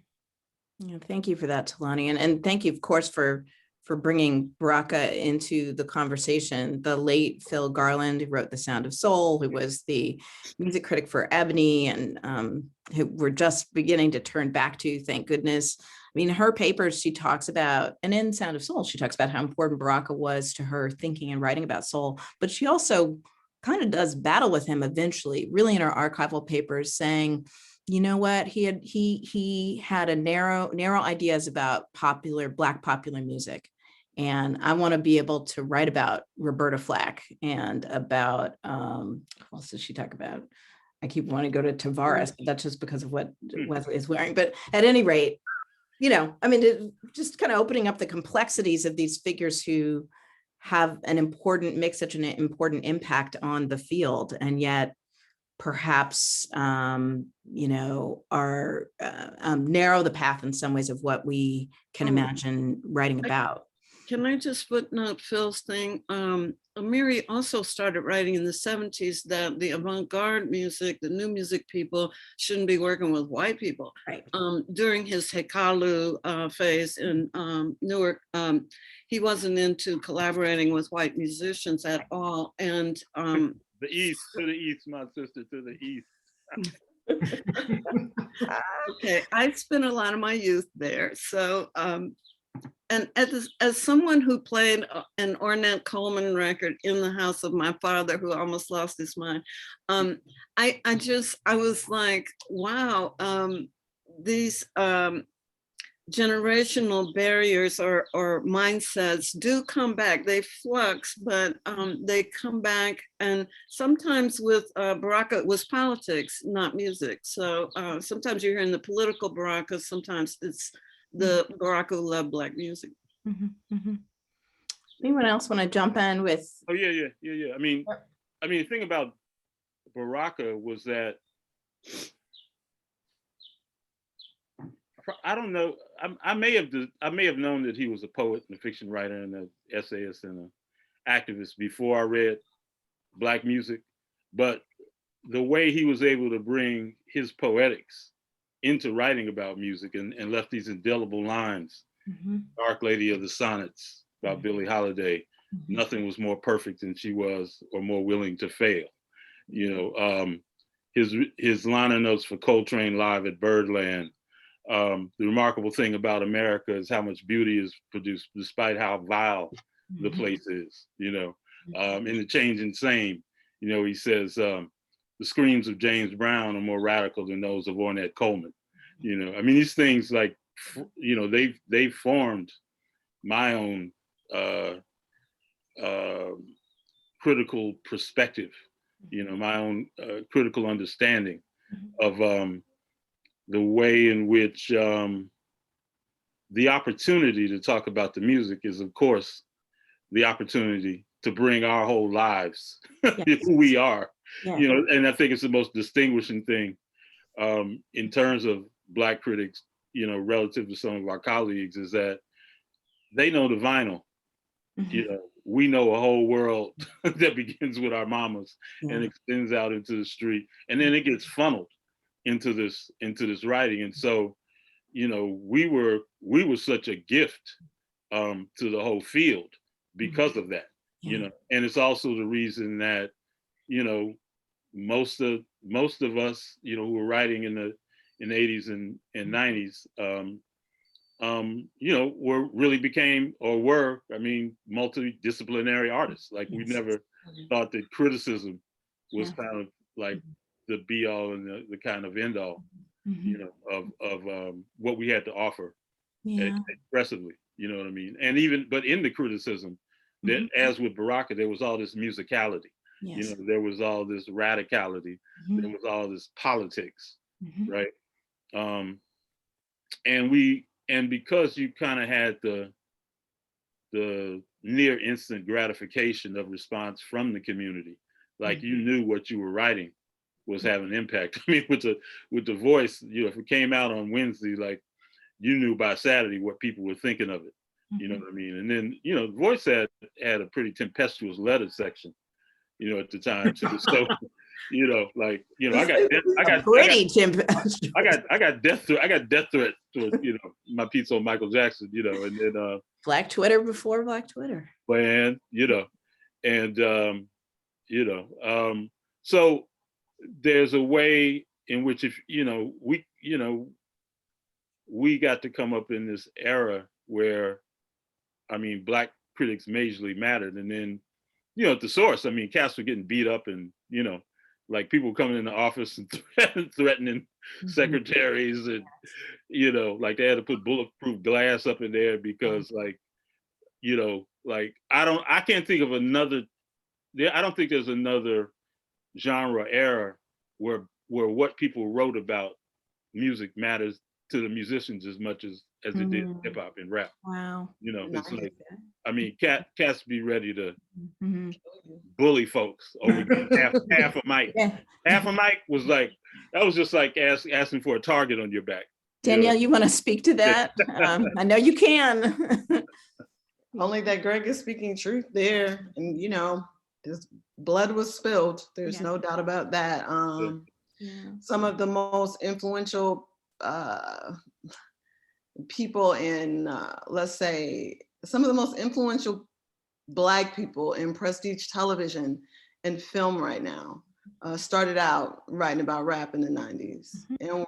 Yeah, thank you for that, Talani. And thank you, of course, for bringing Baraka into the conversation. The late Phil Garland, who wrote The Sound of Soul, who was the music critic for Ebony, and who we're just beginning to turn back to, thank goodness. I mean, her papers, she talks about, and in Sound of Soul, she talks about how important Baraka was to her thinking and writing about soul, but she also kind of does battle with him eventually, really in her archival papers, saying, you know what, he had a narrow ideas about Black popular music. And I want to be able to write about Roberta Flack and about, what else does she talk about? I keep wanting to go to Tavares, but that's just because of what Wesley is wearing. But at any rate, you know, I mean, just kind of opening up the complexities of these figures who have make such an important impact on the field, and yet perhaps, you know, are narrow the path in some ways of what we can imagine writing about. Can I just footnote Phil's thing? Amiri also started writing in the 70s that the avant-garde music, the new music people, shouldn't be working with white people. Right. During his Hekalu phase in Newark, he wasn't into collaborating with white musicians at all. And the East, to the East, my sister, to the East. Okay, I spent a lot of my youth there. So, and as someone who played an Ornette Coleman record in the house of my father, who almost lost his mind, I was like, wow, these generational barriers or mindsets do come back. They flux, but they come back. And sometimes with Baraka, it was politics, not music. So sometimes you're hearing the political Baraka, sometimes it's the Baraka who loved Black music. Mm-hmm, mm-hmm. Anyone else want to jump in with? Oh yeah. I mean, the thing about Baraka was that I don't know. I may have known that he was a poet and a fiction writer and an essayist and an activist before I read Black music, but the way he was able to bring his poetics into writing about music and left these indelible lines, Dark Lady of the Sonnets about Billie Holiday, nothing was more perfect than she was or more willing to fail. You know, his liner notes for Coltrane Live at Birdland. The remarkable thing about America is how much beauty is produced despite how vile the place is, you know. In The Changing Same, you know, he says, the screams of James Brown are more radical than those of Ornette Coleman. You know, I mean, these things, like, you know, they formed my own critical perspective, you know, my own critical understanding of the way in which the opportunity to talk about the music is, of course, the opportunity to bring our whole lives, who we are, Yeah. You know, and I think it's the most distinguishing thing in terms of Black critics, you know, relative to some of our colleagues, is that they know the vinyl. You know, we know a whole world that begins with our mamas and extends out into the street, and then it gets funneled into this writing. And so, you know, we were such a gift to the whole field because of that. You know, and it's also the reason that, you know, most of us, you know, who were writing in the 80s and 90s, you know, were multidisciplinary artists. Like we never thought that criticism was kind of like the be all and the kind of end all, you know, of what we had to offer expressively, you know what I mean? And but in the criticism, that as with Baraka, there was all this musicality, you know, there was all this radicality, there was all this politics, right? And because you kind of had the near instant gratification of response from the community, like you knew what you were writing was having impact. I mean, with the Voice, you know, if it came out on Wednesday, like you knew by Saturday what people were thinking of it. You know what I mean? And then, you know, the Voice had a pretty tempestuous letter section, you know, at the time too. So, you know, like, you know, I got death threat to, you know, my piece on Michael Jackson, you know, and then Black Twitter before Black Twitter. And, you know, and you know, so there's a way in which, if you know, we got to come up in this era where, I mean, Black critics majorly mattered. And then, you know, at the Source, I mean, cats were getting beat up, and, you know, like people coming in the office and threatening secretaries, and, you know, like they had to put bulletproof glass up in there because, like, you know, like I don't think there's another genre era where what people wrote about music matters to the musicians as much as it did hip hop and rap. Wow. You know, it's like, I mean, cats be ready to bully folks over half a mic. Half a mic was like, that was just like asking for a target on your back. Danielle, you want to speak to that? I know you can. Only that Greg is speaking truth there. And, you know, this blood was spilled. There's no doubt about that. Some of the most influential people in, let's say, some of the most influential Black people in prestige television and film right now started out writing about rap in the 90s and were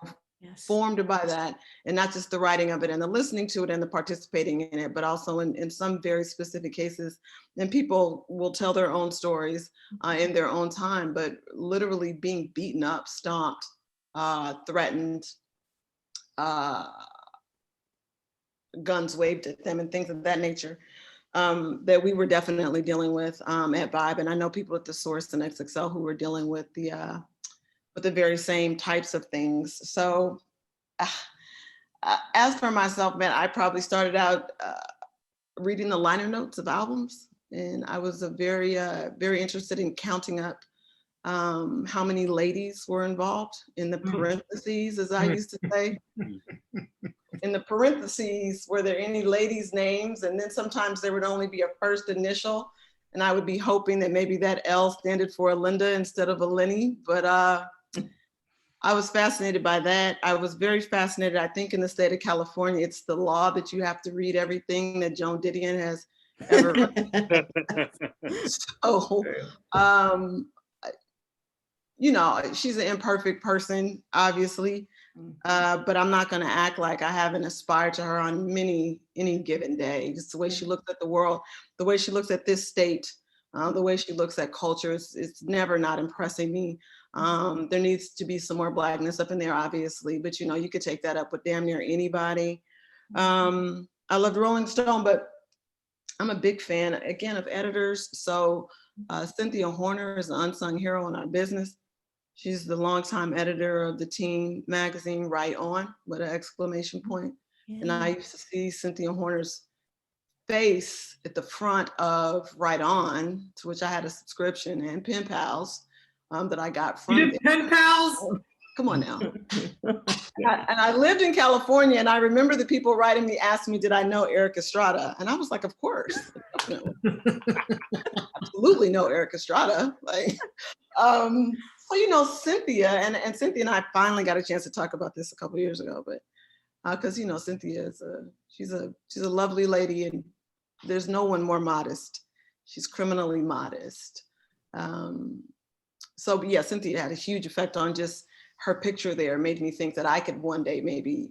formed by that, and not just the writing of it and the listening to it and the participating in it, but also in some very specific cases. And people will tell their own stories in their own time, but literally being beaten up, stomped, threatened, guns waved at them and things of that nature, that we were definitely dealing with at Vibe. And I know people at the Source and XXL who were dealing with the very same types of things. So as for myself, man, I probably started out reading the liner notes of albums. And I was very interested in counting up how many ladies were involved in the parentheses, as I used to say. In the parentheses, were there any ladies' names? And then sometimes there would only be a first initial. And I would be hoping that maybe that L stood for a Linda instead of a Lenny. But I was fascinated by that. I was very fascinated. I think in the state of California, it's the law that you have to read everything that Joan Didion has ever written. So, you know, she's an imperfect person, obviously, but I'm not going to act like I haven't aspired to her on any given day. Just the way she looks at the world, the way she looks at this state, the way she looks at culture, it's never not impressing me. There needs to be some more Blackness up in there, obviously, but you know, you could take that up with damn near anybody. I loved Rolling Stone, but I'm a big fan, again, of editors. So Cynthia Horner is an unsung hero in our business. She's the longtime editor of the teen magazine Right On, with an exclamation point. And I used to see Cynthia Horner's face at the front of Right On, to which I had a subscription, and Pen Pals, that I got from You it. did pen pals? Come on now. And I lived in California, and I remember the people writing me asking me, did I know Eric Estrada? And I was like, of course, definitely. Absolutely know Eric Estrada. Like, so, you know, Cynthia, and Cynthia and I finally got a chance to talk about this a couple of years ago, but because, you know, Cynthia is she's a lovely lady, and there's no one more modest. She's criminally modest. So yeah, Cynthia had a huge effect on just her picture there, made me think that I could one day maybe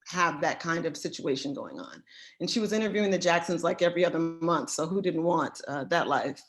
have that kind of situation going on. And she was interviewing the Jacksons like every other month. So who didn't want that life?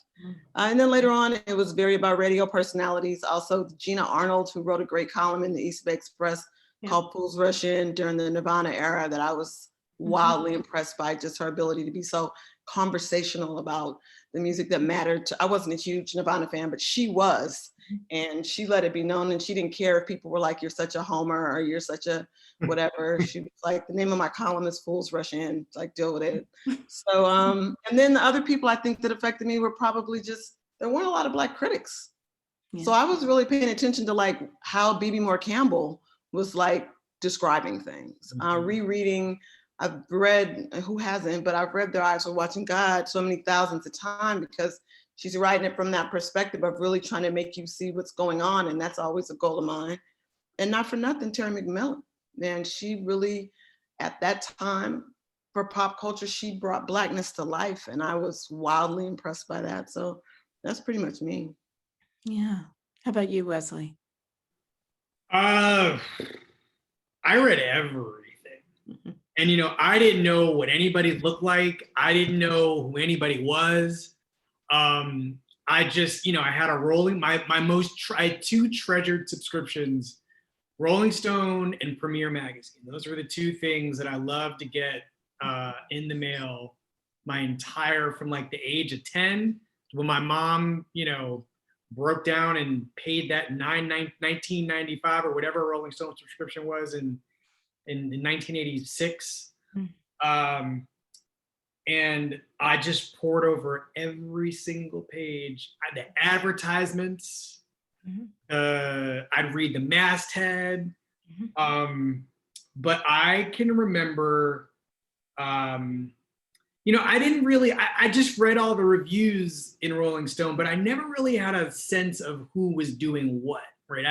And then later on, it was very about radio personalities. Also, Gina Arnold, who wrote a great column in the East Bay Express called Fools Rush In during the Nirvana era that I was wildly impressed by, just her ability to be so conversational about the music that mattered to. I wasn't a huge Nirvana fan, but she was. And she let it be known, and she didn't care if people were like, you're such a homer or you're such a whatever. She was like, the name of my column is Fools Rush In, like deal with it. So, and then the other people I think that affected me were probably just, there weren't a lot of Black critics. Yeah. So I was really paying attention to like how B.B. Moore Campbell was like describing things, rereading. I've read, who hasn't, but I've read Their Eyes Were Watching God so many thousands of times, because she's writing it from that perspective of really trying to make you see what's going on. And that's always a goal of mine. And not for nothing, Terry McMillan, man, she really, at that time for pop culture, she brought Blackness to life. And I was wildly impressed by that. So that's pretty much me. Yeah. How about you, Wesley? I read everything. And, you know, I didn't know what anybody looked like. I didn't know who anybody was. I just, you know, I had I had two treasured subscriptions, Rolling Stone and Premiere Magazine. Those were the two things that I loved to get in the mail from like the age of 10, when my mom, you know, broke down and paid that $19.95 or whatever Rolling Stone subscription was in 1986. And I just poured over every single page. The advertisements, I'd read the masthead. But I can remember, you know, I just read all the reviews in Rolling Stone, but I never really had a sense of who was doing what, right?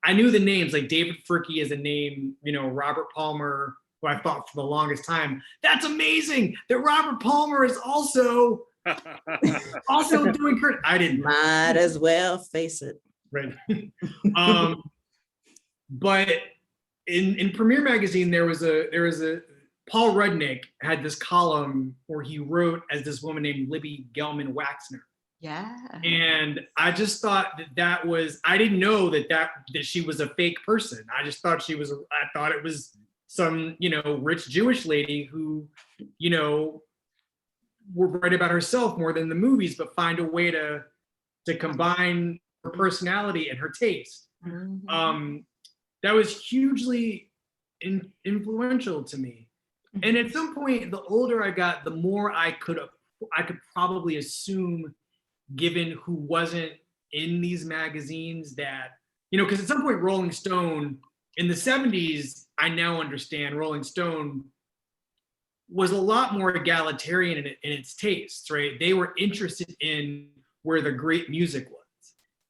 I knew the names, like David Fricke is a name, you know, Robert Palmer, who I thought for the longest time, that's amazing that Robert Palmer is also doing credit. I didn't. Might as well face it. Right. But in Premiere Magazine, there was a Paul Rudnick had this column where he wrote as this woman named Libby Gelman Waxner. Yeah. And I just thought that was, I didn't know that she was a fake person. I just thought I thought it was some, you know, rich Jewish lady who, you know, would write about herself more than the movies, but find a way to combine her personality and her taste. That was hugely influential to me. And at some point, the older I got, the more I could probably assume, given who wasn't in these magazines, that, you know, because at some point Rolling Stone in the 70s, I now understand Rolling Stone was a lot more egalitarian in its tastes, right? They were interested in where the great music was.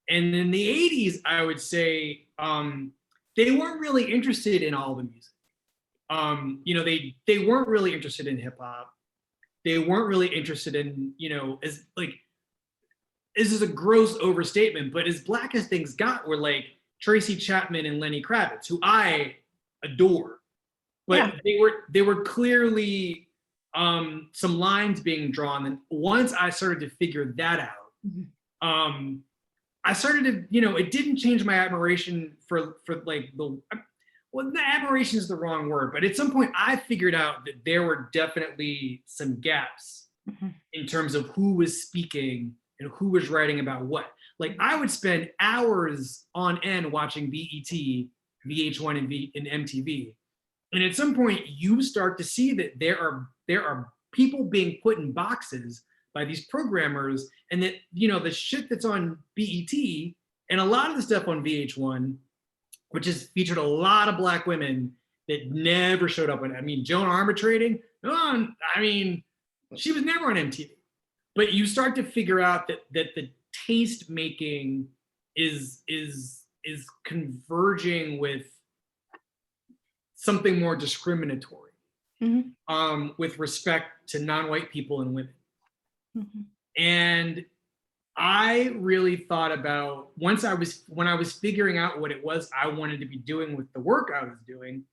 And in the 80s, I would say they weren't really interested in all the music. You know, they weren't really interested in hip hop. They weren't really interested in, you know, as like, this is a gross overstatement, but as Black as things got were like Tracy Chapman and Lenny Kravitz, who I adore. But they were clearly some lines being drawn. And once I started to figure that out, I started to, you know, it didn't change my admiration for like the admiration is the wrong word, but at some point I figured out that there were definitely some gaps in terms of who was speaking and who was writing about what. Like I would spend hours on end watching BET, VH1 and MTV. And at some point you start to see that there are people being put in boxes by these programmers, and that, you know, the shit that's on BET And a lot of the stuff on VH1, which has featured a lot of Black women that never showed up on, I mean, Joan Armatrading, she was never on MTV. But you start to figure out that the taste making is converging with something more discriminatory, with respect to non-white people and women. And I really thought about, when I was figuring out what it was I wanted to be doing with the work I was doing,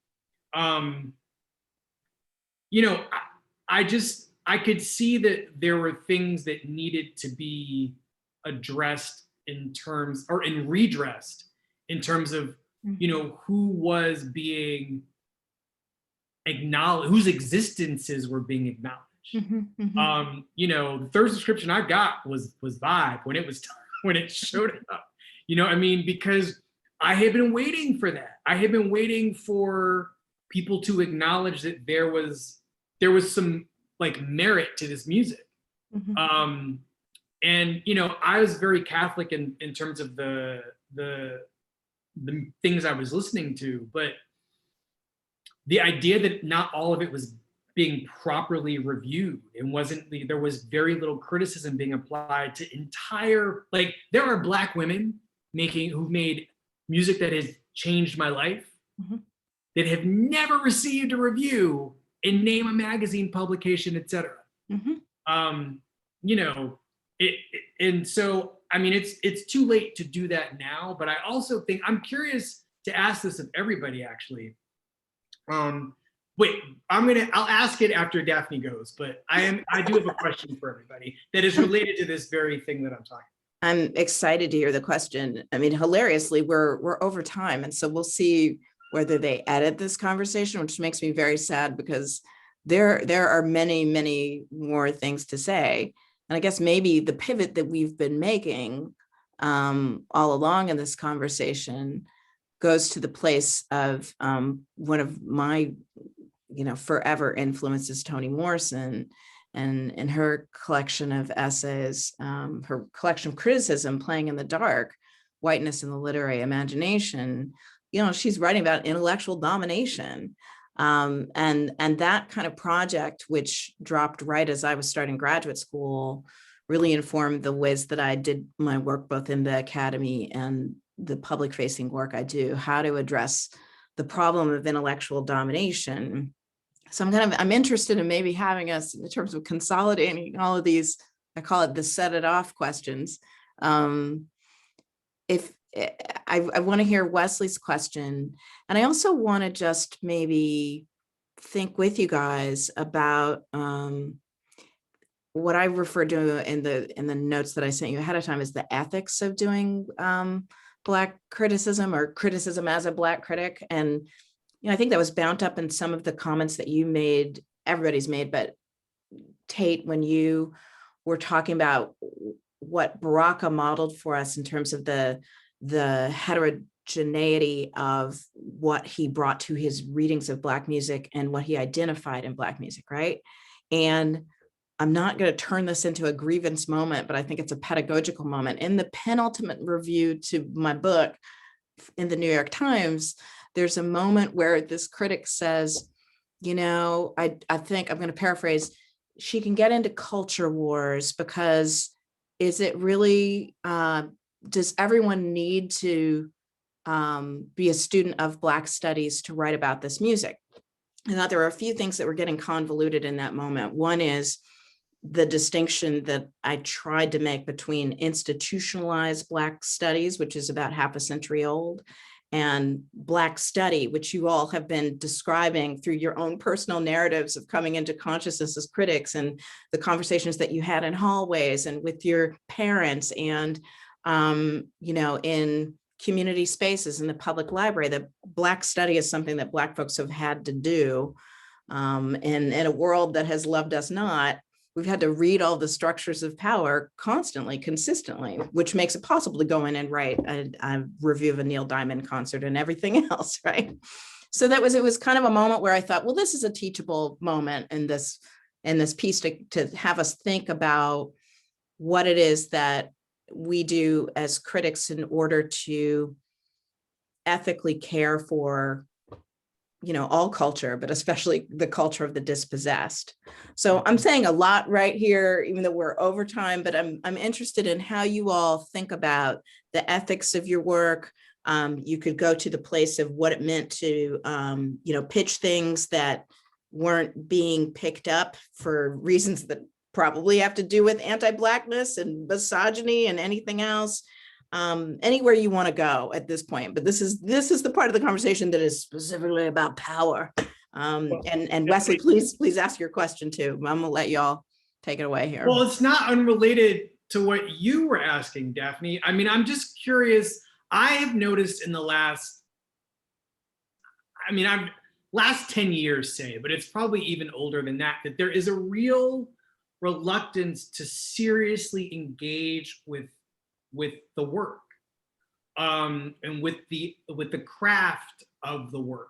I could see that there were things that needed to be addressed redressed in terms of, who was being acknowledged, whose existences were being acknowledged. The third subscription I got was Vibe when it showed up. Because I had been waiting for that. I had been waiting for people to acknowledge that there was some like merit to this music. And I was very Catholic in terms of the things I was listening to, but the idea that not all of it was being properly reviewed and there was very little criticism being applied to there are Black women who've made music that has changed my life that have never received a review in name a magazine publication, etc. And so, it's too late to do that now, but I also think, I'm curious to ask this of everybody actually. Wait, I'll ask it after Daphne goes, but I do have a question for everybody that is related to this very thing that I'm talking about. I'm excited to hear the question. Hilariously, we're over time, and so we'll see whether they edit this conversation, which makes me very sad because there are many, many more things to say. And I guess maybe the pivot that we've been making all along in this conversation goes to the place of one of my, forever influences, Toni Morrison, and her collection of essays, her collection of criticism, Playing in the Dark, Whiteness in the Literary Imagination. She's writing about intellectual domination. And that kind of project, which dropped right as I was starting graduate school, really informed the ways that I did my work, both in the academy and the public facing work I do, how to address the problem of intellectual domination. So I'm interested in maybe having us, in terms of consolidating all of these, I call it the set it off questions. If I want to hear Wesley's question, and I also want to just maybe think with you guys about what I referred to in the notes that I sent you ahead of time as the ethics of doing Black criticism, or criticism as a Black critic. And I think that was bound up in some of the comments that you made, everybody's made, but Tate, when you were talking about what Baraka modeled for us in terms of the heterogeneity of what he brought to his readings of Black music and what he identified in Black music, right? And I'm not going to turn this into a grievance moment, but I think it's a pedagogical moment. In the penultimate review to my book in the New York Times, there's a moment where this critic says, I think, I'm going to paraphrase, she can get into culture wars because is it really, does everyone need to be a student of Black studies to write about this music? I thought there were a few things that were getting convoluted in that moment. One is the distinction that I tried to make between institutionalized Black studies, which is about half a century old, and Black study, which you all have been describing through your own personal narratives of coming into consciousness as critics, and the conversations that you had in hallways and with your parents, and in community spaces in the public library. The Black study is something that Black folks have had to do, and in a world that has loved us not. We've had to read all the structures of power constantly, consistently, which makes it possible to go in and write a review of a Neil Diamond concert and everything else, right? So it was kind of a moment where I thought, well, this is a teachable moment in this piece to have us think about what it is that we do as critics in order to ethically care for, you know, all culture, but especially the culture of the dispossessed. So I'm saying a lot right here, even though we're over time, but I'm interested in how you all think about the ethics of your work. You could go to the place of what it meant to, you know, pitch things that weren't being picked up for reasons that probably have to do with anti-Blackness and misogyny and anything else. Anywhere you want to go at this point, but this is the part of the conversation that is specifically about power. And Wesley, please ask your question too. I'm gonna let y'all take it away here. Well, it's not unrelated to what you were asking, Daphne. I mean, I'm just curious. I have noticed in the last 10 years, say, but it's probably even older than that, that there is a real reluctance to seriously engage with the work, and with the craft of the work,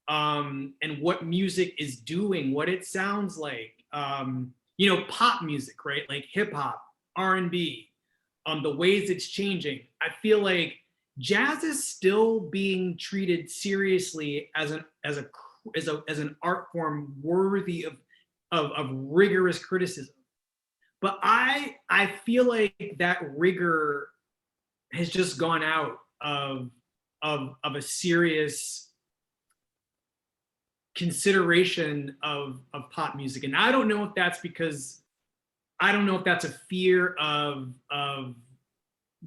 and what music is doing, what it sounds like. You know, pop music, right? Like hip hop, R&B, the ways it's changing. I feel like jazz is still being treated seriously as an art form worthy of rigorous criticism. But I feel like that rigor has just gone out of a serious consideration of pop music. And I don't know if that's because, I don't know if that's a fear of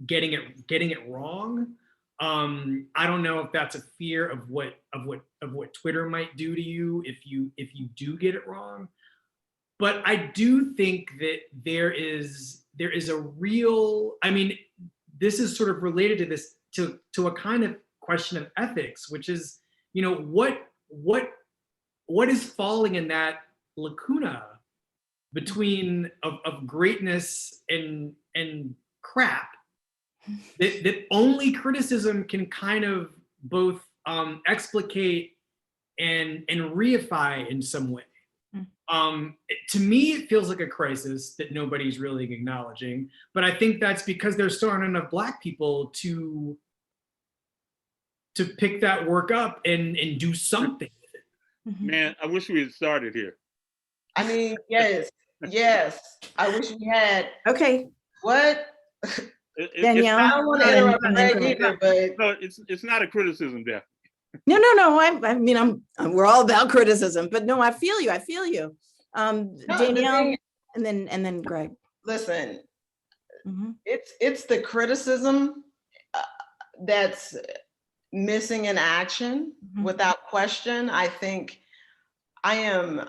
getting it wrong. I don't know if that's a fear of what Twitter might do to you if you do get it wrong. But I do think that there is a real, I mean, this is sort of related to this, to a kind of question of ethics, which is, you know, what is falling in that lacuna between of greatness and crap that only criticism can kind of both explicate and reify in some way. To me, it feels like a crisis that nobody's really acknowledging, but I think that's because there still aren't enough Black people to pick that work up and do something with it. Man, I wish we had started here. I mean, yes. I wish we had. Okay. What? Danielle. I don't want to interrupt Greg either, but No, it's not a criticism, Daphne. No. I mean, we're all about criticism, but no, I feel you. Danielle, and then Greg. Listen, it's the criticism that's missing in action, without question. I think I am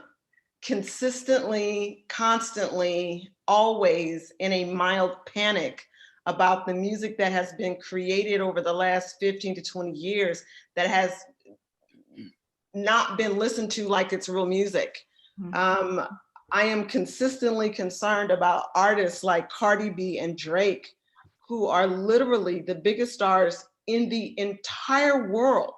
consistently, constantly, always in a mild panic about the music that has been created over the last 15 to 20 years that has not been listened to like it's real music. I am consistently concerned about artists like Cardi B and Drake, who are literally the biggest stars in the entire world.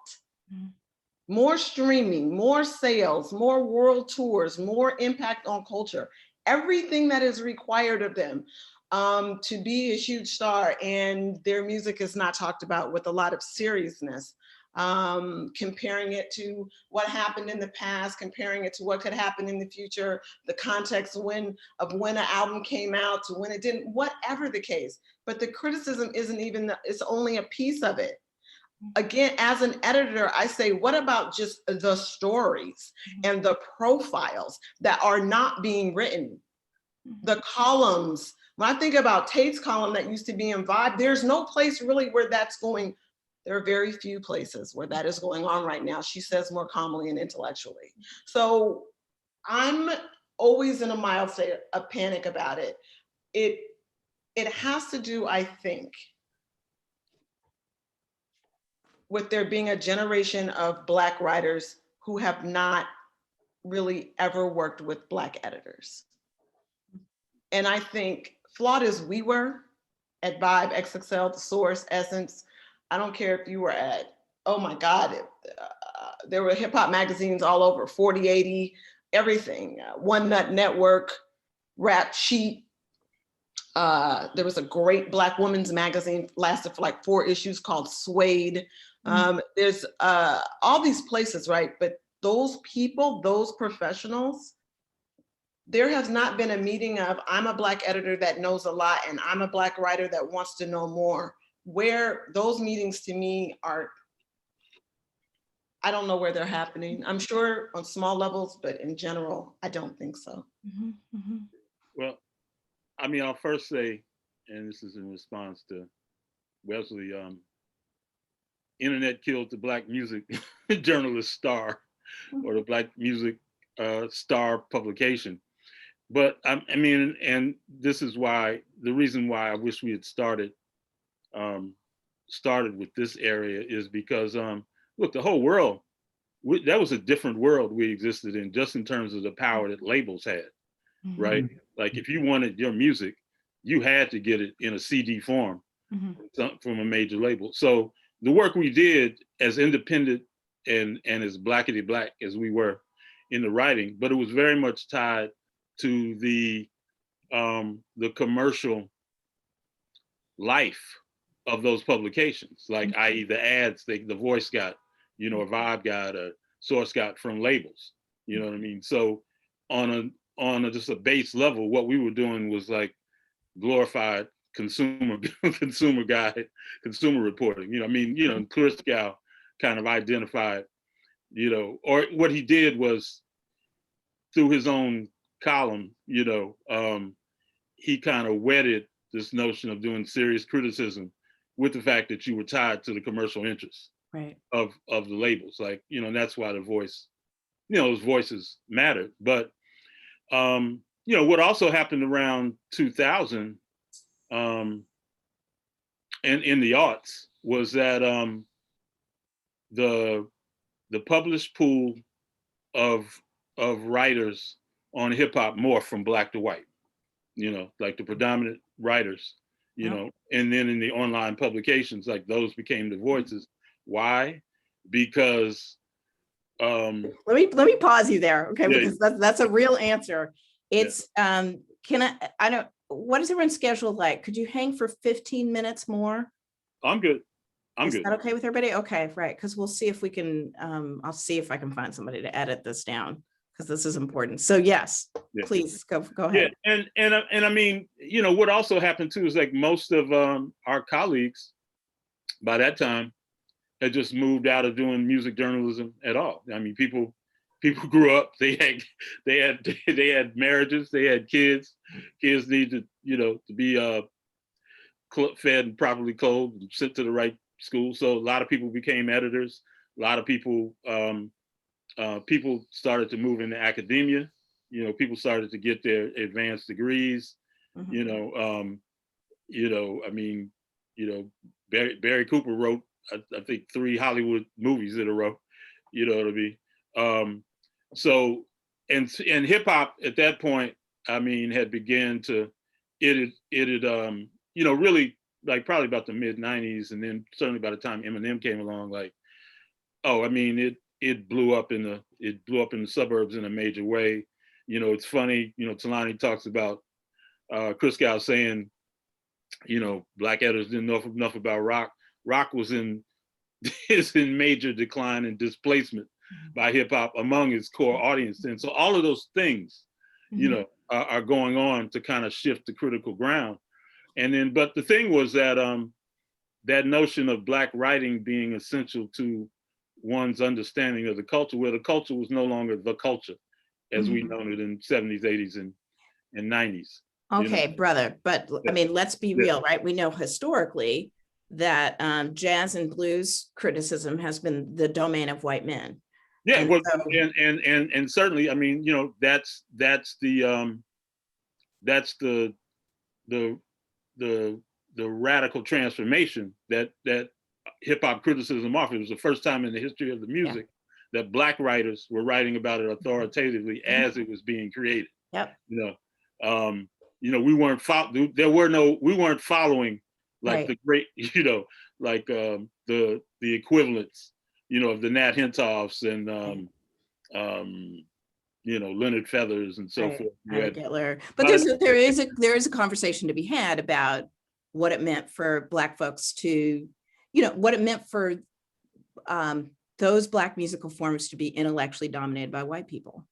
More streaming, more sales, more world tours, more impact on culture, everything that is required of them to be a huge star, and their music is not talked about with a lot of seriousness. Comparing it to what happened in the past, comparing it to what could happen in the future, the context of when an album came out to when it didn't, whatever the case. But the criticism isn't even, it's only a piece of it. Again, as an editor, I say, what about just the stories and the profiles that are not being written? The columns. When I think about Tate's column that used to be in Vibe, there's no place really where that's going. There are very few places where that is going on right now. She says more calmly and intellectually. So I'm always in a mild state of panic about it. It has to do, I think, with there being a generation of Black writers who have not really ever worked with Black editors. And I think, flawed as we were at Vibe, XXL, The Source, Essence, I don't care if you were at, oh my God, there were hip hop magazines all over, 4080, everything, One Nut Network, Rap Sheet, There was a great Black women's magazine, lasted for like 4 issues, called Suede. There's all these places, right? But those people, those professionals, there has not been a meeting of, I'm a Black editor that knows a lot and I'm a Black writer that wants to know more, where those meetings to me are, I don't know where they're happening. I'm sure on small levels, but in general, I don't think so. Well, I mean, I'll first say, and this is in response to Wesley, internet killed the Black music journalist star, or the Black music star publication. But I mean, and this is why, the reason why I wish we had started with this area is because, look, the whole world, that was a different world we existed in, just in terms of the power that labels had, right? Like if you wanted your music, you had to get it in a CD form from a major label. So the work we did as independent and as blackety black as we were in the writing, but it was very much tied to the commercial life of those publications, like i.e. the ads the Voice got, you know, or Vibe got, or Source got from labels, you know what I mean? So on a just a base level, what we were doing was like glorified consumer guide, consumer reporting, you know, I mean, you know, and Kurzweil kind of identified, you know, or what he did was through his own column, you know, he kind of wedded this notion of doing serious criticism with the fact that you were tied to the commercial interests of the labels. Like, you know, that's why the Voice, you know, those voices mattered. But, you know, what also happened around 2000 and in the arts was that the published pool of writers on hip hop morphed from Black to white, you know, like the predominant writers, you know, and then in the online publications, like those became the voices. Why? Because let me pause you there, okay? Yeah. Because that's a real answer. It's can I don't, what is everyone's schedule like? Could you hang for 15 minutes more? I'm good. Is that okay with everybody? Okay, right. Because we'll see if we can, I'll see if I can find somebody to edit this down, because this is important. So yes, please go ahead. Yeah, and I mean, you know, what also happened too is like most of our colleagues by that time had just moved out of doing music journalism at all. I mean, people grew up, they had marriages, they had kids needed, you know, to be fed and properly clothed and sent to the right school. So a lot of people became editors. A lot of people started to move into academia. You know, people started to get their advanced degrees. You know, I mean, you know, Barry Cooper wrote, I think 3 Hollywood movies in a row. You know what I mean? So, and hip hop at that point, I mean, had began to, it had, you know, really like probably about the mid 90s, and then certainly by the time Eminem came along, like, oh, I mean, it blew up in the suburbs in a major way. You know, it's funny, you know, Talani talks about Kurzweil saying, you know, Black editors didn't know enough about rock. Rock was is in major decline and displacement by hip hop among its core audience. And so all of those things, you know, are going on to kind of shift the critical ground. And then, but the thing was that that notion of Black writing being essential to one's understanding of the culture, where the culture was no longer the culture as we known it in 70s, 80s, and 90s. Okay, you know? Brother, but I mean, let's be real, right? We know historically that jazz and blues criticism has been the domain of white men. Yeah, and well, so, and certainly, I mean, you know, that's the radical transformation that hip hop criticism offered. It was the first time in the history of the music that Black writers were writing about it authoritatively as it was being created. Yep. You know, we weren't following like the great, you know, like the equivalents, you know, of the Nat Hentoffs and you know, Leonard Feathers and so Right, forth. You right, had Hitler. But lot there is a conversation to be had about what it meant for Black folks to, what it meant for those Black musical forms to be intellectually dominated by white people,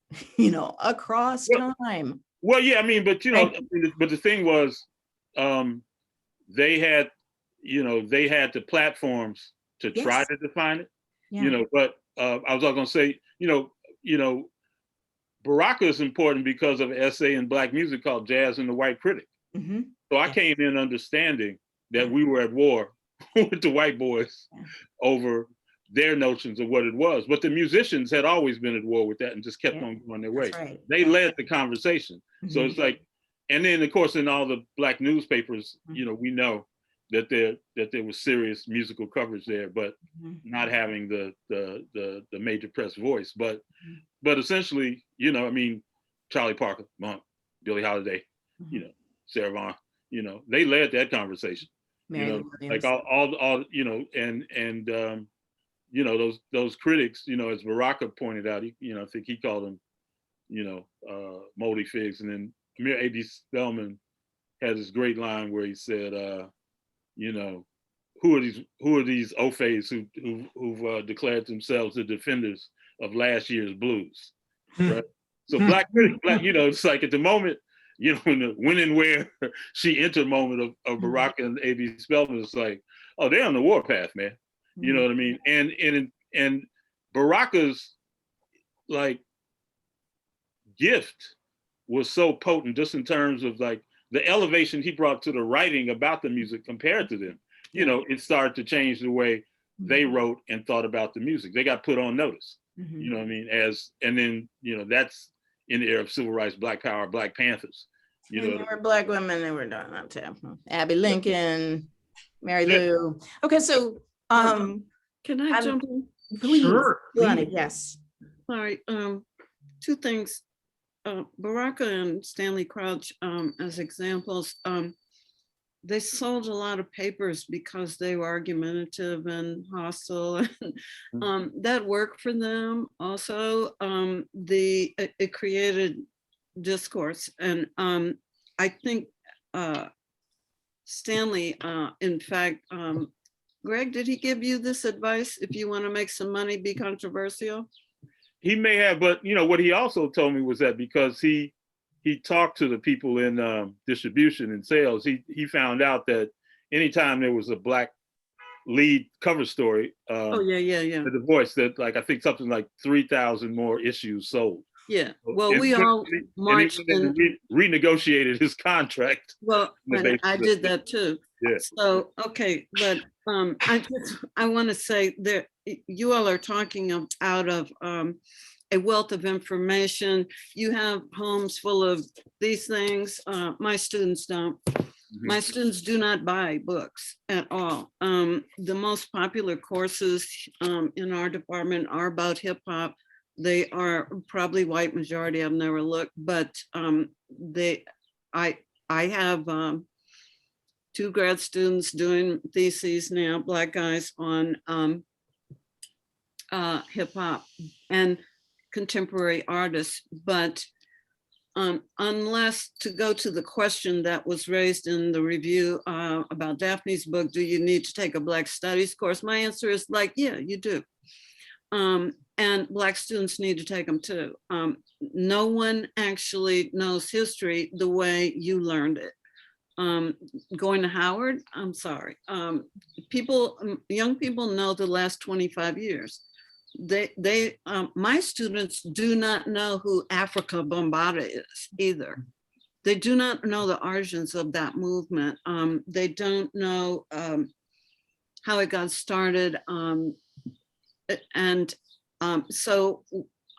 across time. Well, yeah, I mean, but Right. but the thing was, they had the platforms to try Yes. to define it, Yeah. But I was all going to say, Baraka is important because of an essay in Black music called "Jazz and the White Critic." Mhm. So I Yes. came in understanding that Yeah. we were at war with the white boys Yeah. over their notions of what it was. But the musicians had always been at war with that and just kept Yeah. on going their way. That's right. They That's led the conversation. So it's like, and then of course in all the Black newspapers, we know that there was serious musical coverage there, but not having the major press voice. But essentially, I mean, Charlie Parker, Monk, Billie Holiday, Sarah Vaughan, they led that conversation. Like all and those critics, as Baraka pointed out, I think he called them, moldy figs. And then Amir A.D. Spellman had this great line where he said, who are these Ophes who've declared themselves the defenders of last year's blues, right? So Black, it's like at the moment, in the when and where she entered moment of Baraka and A.D. Spellman, it's like, oh, they're on the warpath, man. You know what I mean? And Baraka's like gift was so potent just in terms of like the elevation he brought to the writing about the music compared to them. It started to change the way they wrote and thought about the music. They got put on notice. You know what I mean? And then, that's in the era of civil rights, Black Power, Black Panthers. There were Black women that were doing that too. Abby Lincoln, Mary Lou. Okay, so can I jump in? Please, Sure, Thulani, yes. Sorry, two things. Baraka and Stanley Crouch as examples. They sold a lot of papers because they were argumentative and hostile. And, that worked for them. Also, it created discourse. And I think Stanley, in fact, Greg, did he give you this advice? If you want to make some money, be controversial? He may have, but what he also told me was that because he talked to the people in distribution and sales, he found out that anytime there was a Black lead cover story, the Voice, that like I think something like 3,000 more issues sold. Yeah, well, we all marched and renegotiated his contract. Well, and I did that too. Yeah. So, okay, but I want to say that you all are talking out of a wealth of information. You have homes full of these things. My students don't. My students do not buy books at all. The most popular courses in our department are about hip hop. They are probably white majority. I've never looked, but I have 2 grad students doing theses now, Black guys, on hip hop and contemporary artists. But unless, to go to the question that was raised in the review about Daphne's book, do you need to take a Black Studies course? My answer is like, yeah, you do. And Black students need to take them too. No one actually knows history the way you learned it. Going to Howard, I'm sorry. Young people know the last 25 years. My students do not know who Africa Bambaataa is either. They do not know the origins of that movement. They don't know how it got started. So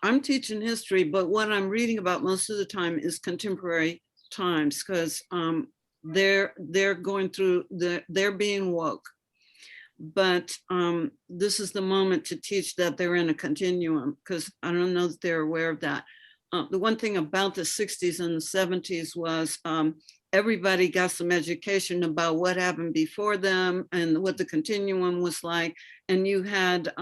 I'm teaching history, but what I'm reading about most of the time is contemporary times, because they're going through, they're being woke. But this is the moment to teach that they're in a continuum, because I don't know that they're aware of that. The one thing about the 60s and the 70s was everybody got some education about what happened before them and what the continuum was like. And you had,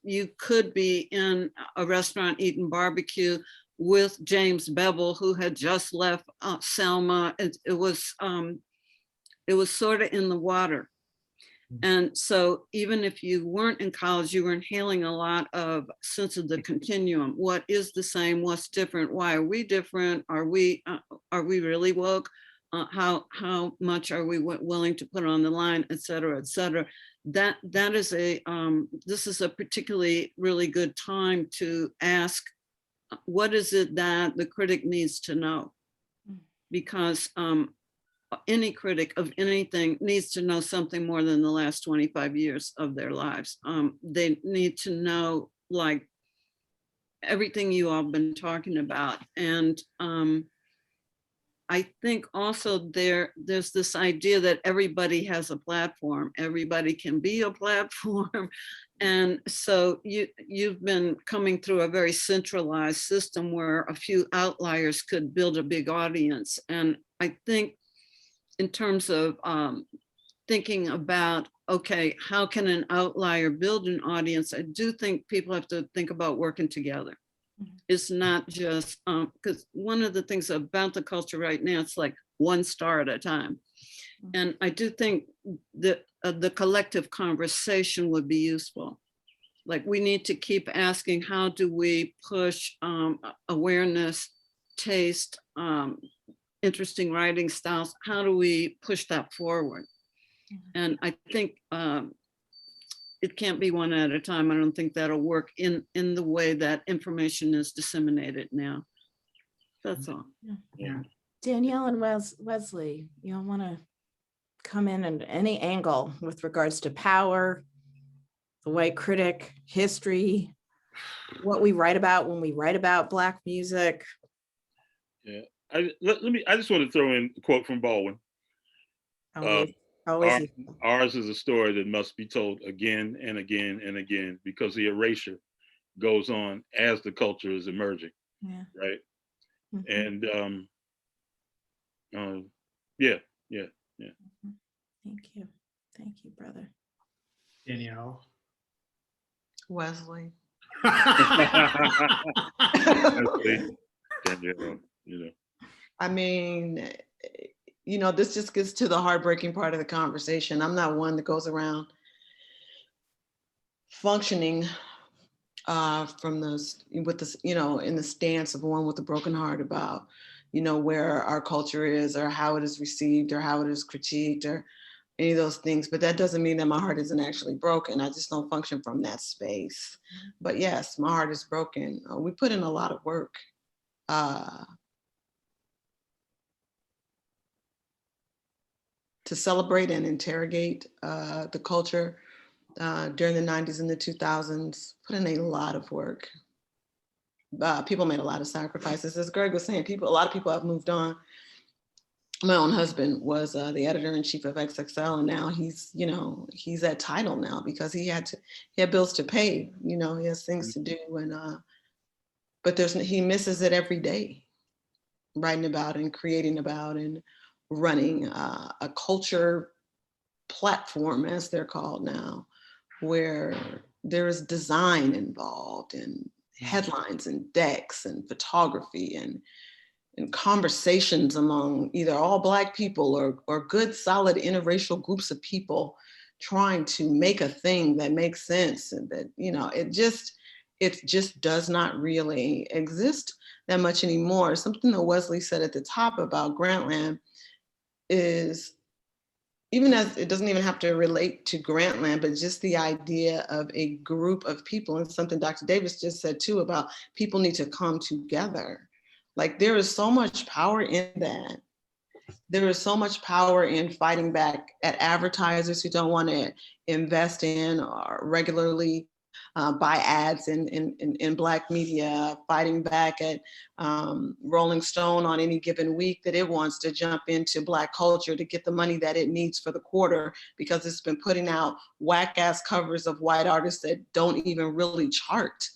you could be in a restaurant eating barbecue, with James Bevel, who had just left Selma. It was sort of in the water. And so even if you weren't in college, you were inhaling a lot of sense of the continuum. What is the same? What's different? Why are we different? Are we really woke? How much are we willing to put on the line, et cetera, et cetera. That is this is a particularly really good time to ask, what is it that the critic needs to know? Because any critic of anything needs to know something more than the last 25 years of their lives. They need to know like everything you all been talking about. And I think also there's this idea that everybody has a platform, everybody can be a platform. And so you've been coming through a very centralized system where a few outliers could build a big audience. And I think in terms of thinking about, okay, how can an outlier build an audience? I do think people have to think about working together. It's not just, because one of the things about the culture right now, it's like one star at a time. And I do think that the collective conversation would be useful. Like we need to keep asking, how do we push awareness, taste, interesting writing styles, how do we push that forward? And I think it can't be one at a time. I don't think that'll work in the way that information is disseminated now. That's all. Yeah. Danyel and Wesley, you all want to come in at any angle with regards to power, the white critic, history, what we write about when we write about Black music? Yeah. I just want to throw in a quote from Baldwin. Always. Ours is a story that must be told again and again and again, because the erasure goes on as the culture is emerging. Yeah. Right. Mm-hmm. And yeah. Thank you, brother. Danyel. Wesley. Danielle, you know. I mean, you know, this just gets to the heartbreaking part of the conversation. I'm not one that goes around functioning from this, with this, you know, in the stance of one with a broken heart about, you know, where our culture is or how it is received or how it is critiqued or any of those things. But that doesn't mean that my heart isn't actually broken. I just don't function from that space. But yes, my heart is broken. We put in a lot of work. To celebrate and interrogate the culture during the 90s and the 2000s, put in a lot of work. People made a lot of sacrifices. As Greg was saying, a lot of people have moved on. My own husband was the editor-in-chief of XXL, and now he's, you know, he's at Tidal now because he had bills to pay, you know, he has things to do, and but he misses it every day, writing about and creating about and running a culture platform, as they're called now, where there is design involved and headlines and decks and photography and conversations among either all Black people or good, solid interracial groups of people trying to make a thing that makes sense, and that, you know, it just does not really exist that much anymore. Something that Wesley said at the top about Grantland is, even as it doesn't even have to relate to Grantland, but just the idea of a group of people, and something Dr. Davis just said too about people need to come together. Like, there is so much power in that. There is so much power in fighting back at advertisers who don't want to invest in or regularly buy ads in Black media, fighting back at Rolling Stone on any given week that it wants to jump into Black culture to get the money that it needs for the quarter, because it's been putting out whack-ass covers of white artists that don't even really chart.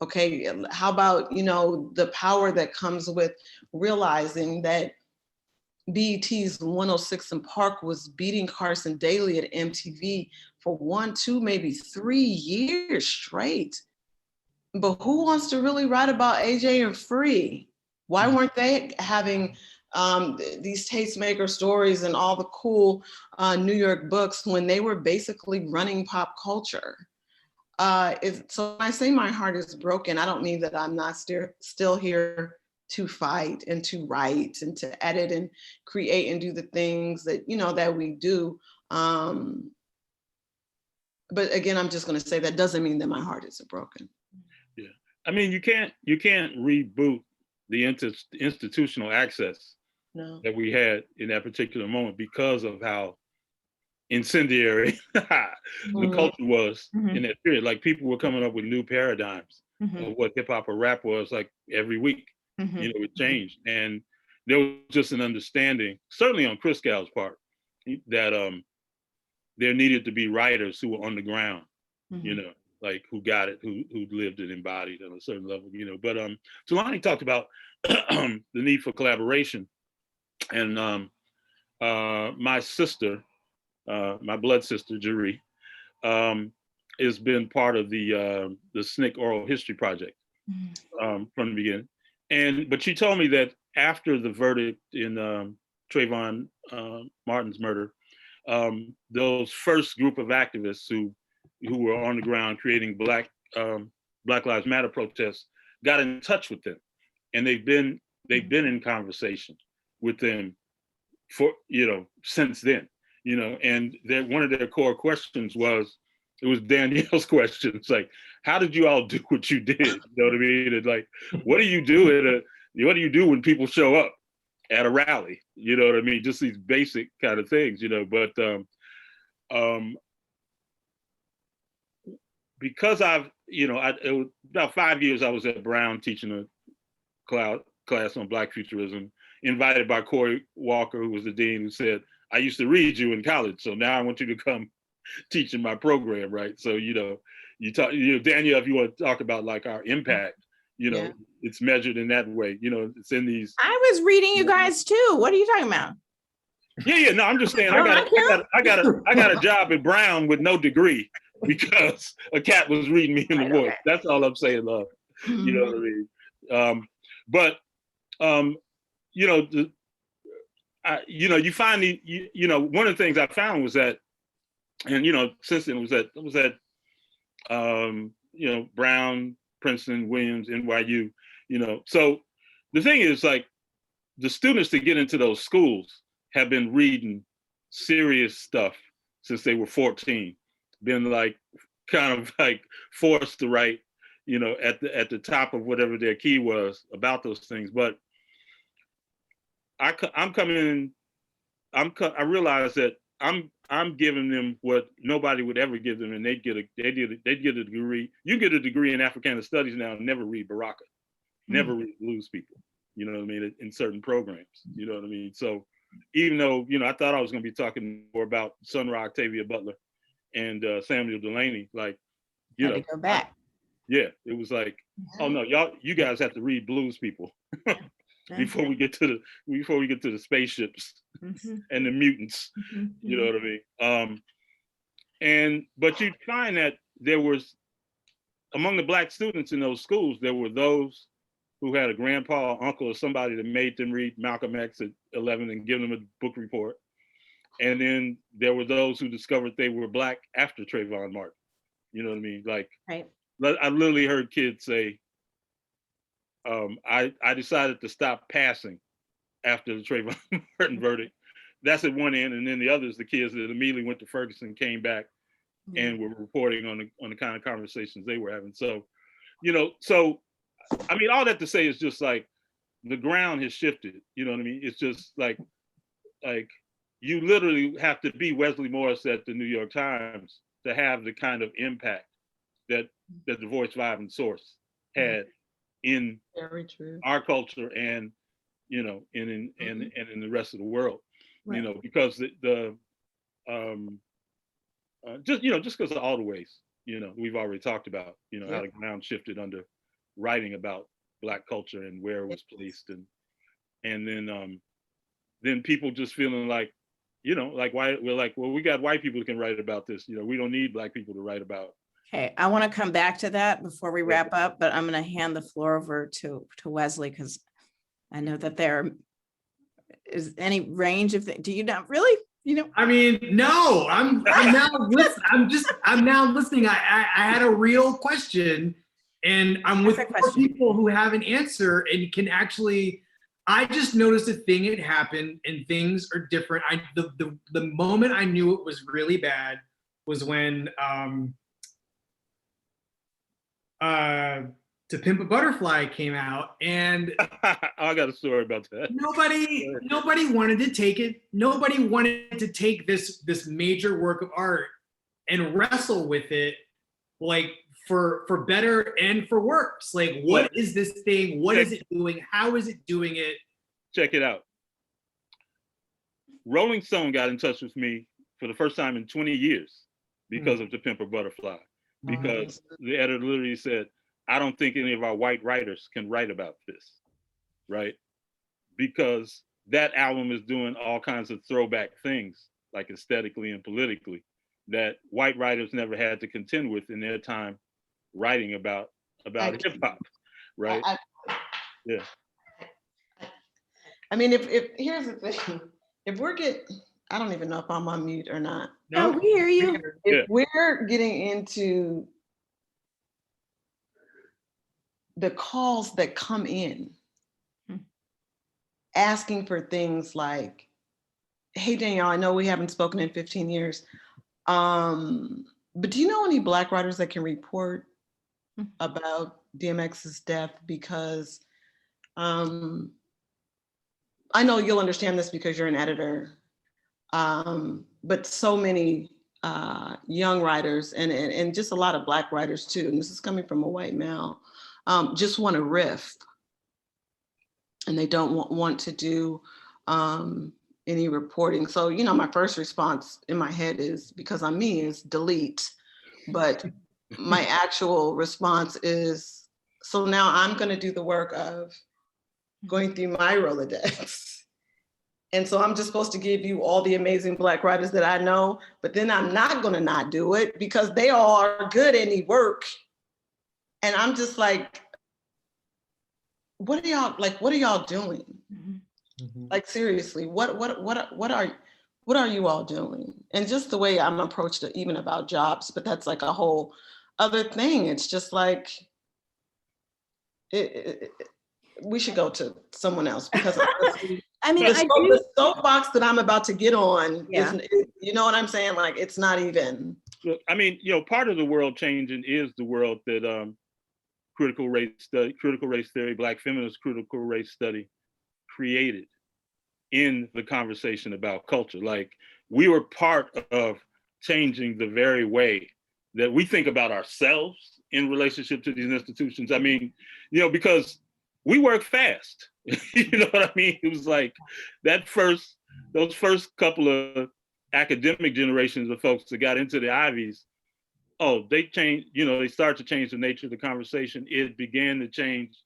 Okay, how about, you know, the power that comes with realizing that BET's 106 in Park was beating Carson Daly at MTV for 1, 2, maybe 3 years straight. But who wants to really write about AJ and Free? Why weren't they having these tastemaker stories and all the cool New York books when they were basically running pop culture? So when I say my heart is broken, I don't mean that I'm not still here to fight and to write and to edit and create and do the things that, you know, that we do. But again, I'm just going to say that doesn't mean that my heart is broken. Yeah, I mean, you can't reboot the institutional access No. that we had in that particular moment because of how incendiary the culture was in that period. Like, people were coming up with new paradigms of what hip hop or rap was, like, every week. You know, it changed, and there was just an understanding, certainly on Chris Gal's part, that there needed to be writers who were on the ground, you know, like, who got it, who lived it, embodied on a certain level, you know. But Talani talked about the need for collaboration, and my sister, my blood sister, Jeree, has been part of the SNCC Oral History Project from the beginning. But she told me that after the verdict in Trayvon Martin's murder, those first group of activists who were on the ground creating Black Lives Matter protests got in touch with them, and they've been in conversation with them for, you know, since then, you know. And one of their core questions was, it was Danielle's question. It's like, how did you all do what you did? You know what I mean? And like, what do you do when people show up at a rally? You know what I mean? Just these basic kind of things, you know. But because I've, you know, it was about 5 years I was at Brown teaching a class on Black futurism, invited by Corey Walker, who was the dean, who said, I used to read you in college, so now I want you to come teach in my program, right? So, you know, Daniel, if you want to talk about like our impact, you know, it's measured in that way. You know, it's in these. I was reading you guys too. What are you talking about? Yeah. No, I'm just saying, I got a job at Brown with no degree because a cat was reading me in the voice. That's all I'm saying, love. You know what I mean? But you know, you know, you find you know, one of the things I found was that, and you know, since then was that you know, Brown, Princeton, Williams, NYU, you know. So the thing is, like, the students that get into those schools have been reading serious stuff since they were 14, been like kind of like forced to write, you know, at the top of whatever their key was about those things. But I realize that I'm giving them what nobody would ever give them, and they'd get a degree. You get a degree in Africana Studies now and never read Baraka, never read Blues people. You know what I mean? In certain programs, you know what I mean? So even though, you know, I thought I was going to be talking more about Sun Ra Octavia Butler and Samuel Delaney, like, you know, go back. Yeah, it was like, oh no, you guys have to read Blues people before we get to the spaceships and the mutants. You know what I mean? But you'd find that there was, among the Black students in those schools, there were those who had a grandpa or uncle or somebody that made them read Malcolm X at 11 and give them a book report. And then there were those who discovered they were Black after Trayvon Martin. You know what I mean? Like, right. I literally heard kids say, I decided to stop passing after the Trayvon Martin verdict. That's at one end. And then the others, the kids that immediately went to Ferguson, came back and were reporting on the kind of conversations they were having. So, you know, I mean, all that to say is just like, the ground has shifted. You know what I mean? It's just like you literally have to be Wesley Morris at the New York Times to have the kind of impact that the Voice, Vibe, and Source had in our culture, and, you know, and in the rest of the world. Right. You know, because just because of all the ways, you know, we've already talked about, you know, how the ground shifted under writing about Black culture and where it was placed, and then people just feeling like, you know, like, why we're like, well, we got white people who can write about this, you know, we don't need Black people to write about Okay, I want to come back to that before we wrap up, but I'm going to hand the floor over to Wesley because I know that there is any range of, do you not really, I mean, no, I'm now I'm now listening. I had a real question, and I'm with Perfect more question. people who have an answer and can actually. I just noticed a thing had happened, and things are different. The moment I knew it was really bad was when To Pimp a Butterfly came out, and I got a story about that. nobody wanted to take it. Nobody wanted to take this major work of art and wrestle with it, like for better and for worse. Like, what is this thing? What is it doing? How is it doing it? Check it out. Rolling Stone got in touch with me for the first time in 20 years because of To Pimp a Butterfly. Because the editor literally said, I don't think any of our white writers can write about this, right? Because that album is doing all kinds of throwback things, like aesthetically and politically, that white writers never had to contend with in their time writing about hip hop, right? Yeah. I mean, if here's the thing, if we're I don't even know if I'm on mute or not. No, we hear you. If we're getting into the calls that come in, asking for things like, hey, Danyel, I know we haven't spoken in 15 years, but do you know any Black writers that can report about DMX's death? Because I know you'll understand this because you're an editor, but so many young writers and just a lot of Black writers too, and this is coming from a white male, just want to riff, and they don't want to do any reporting. So, my first response in my head is, because I'm me, is delete. But my actual response is, so now I'm going to do the work of going through my Rolodex. And so I'm just supposed to give you all the amazing Black writers that I know, but then I'm not going to not do it because they all are good and they work. And I'm just like, what are y'all doing? Mm-hmm. Like, seriously, what are you all doing? And just the way I'm approached even about jobs, but that's like a whole other thing. It's just like, we should go to someone else, because honestly, I mean, the soapbox that I'm about to get on, you know what I'm saying? Like, it's not even. Look, I mean, part of the world changing is the world that critical race theory, Black feminist critical race study created in the conversation about culture. Like, we were part of changing the very way that we think about ourselves in relationship to these institutions. I mean, because we work fast. You know what I mean? It was like those first couple of academic generations of folks that got into the Ivies, they changed, they started to change the nature of the conversation. It began to change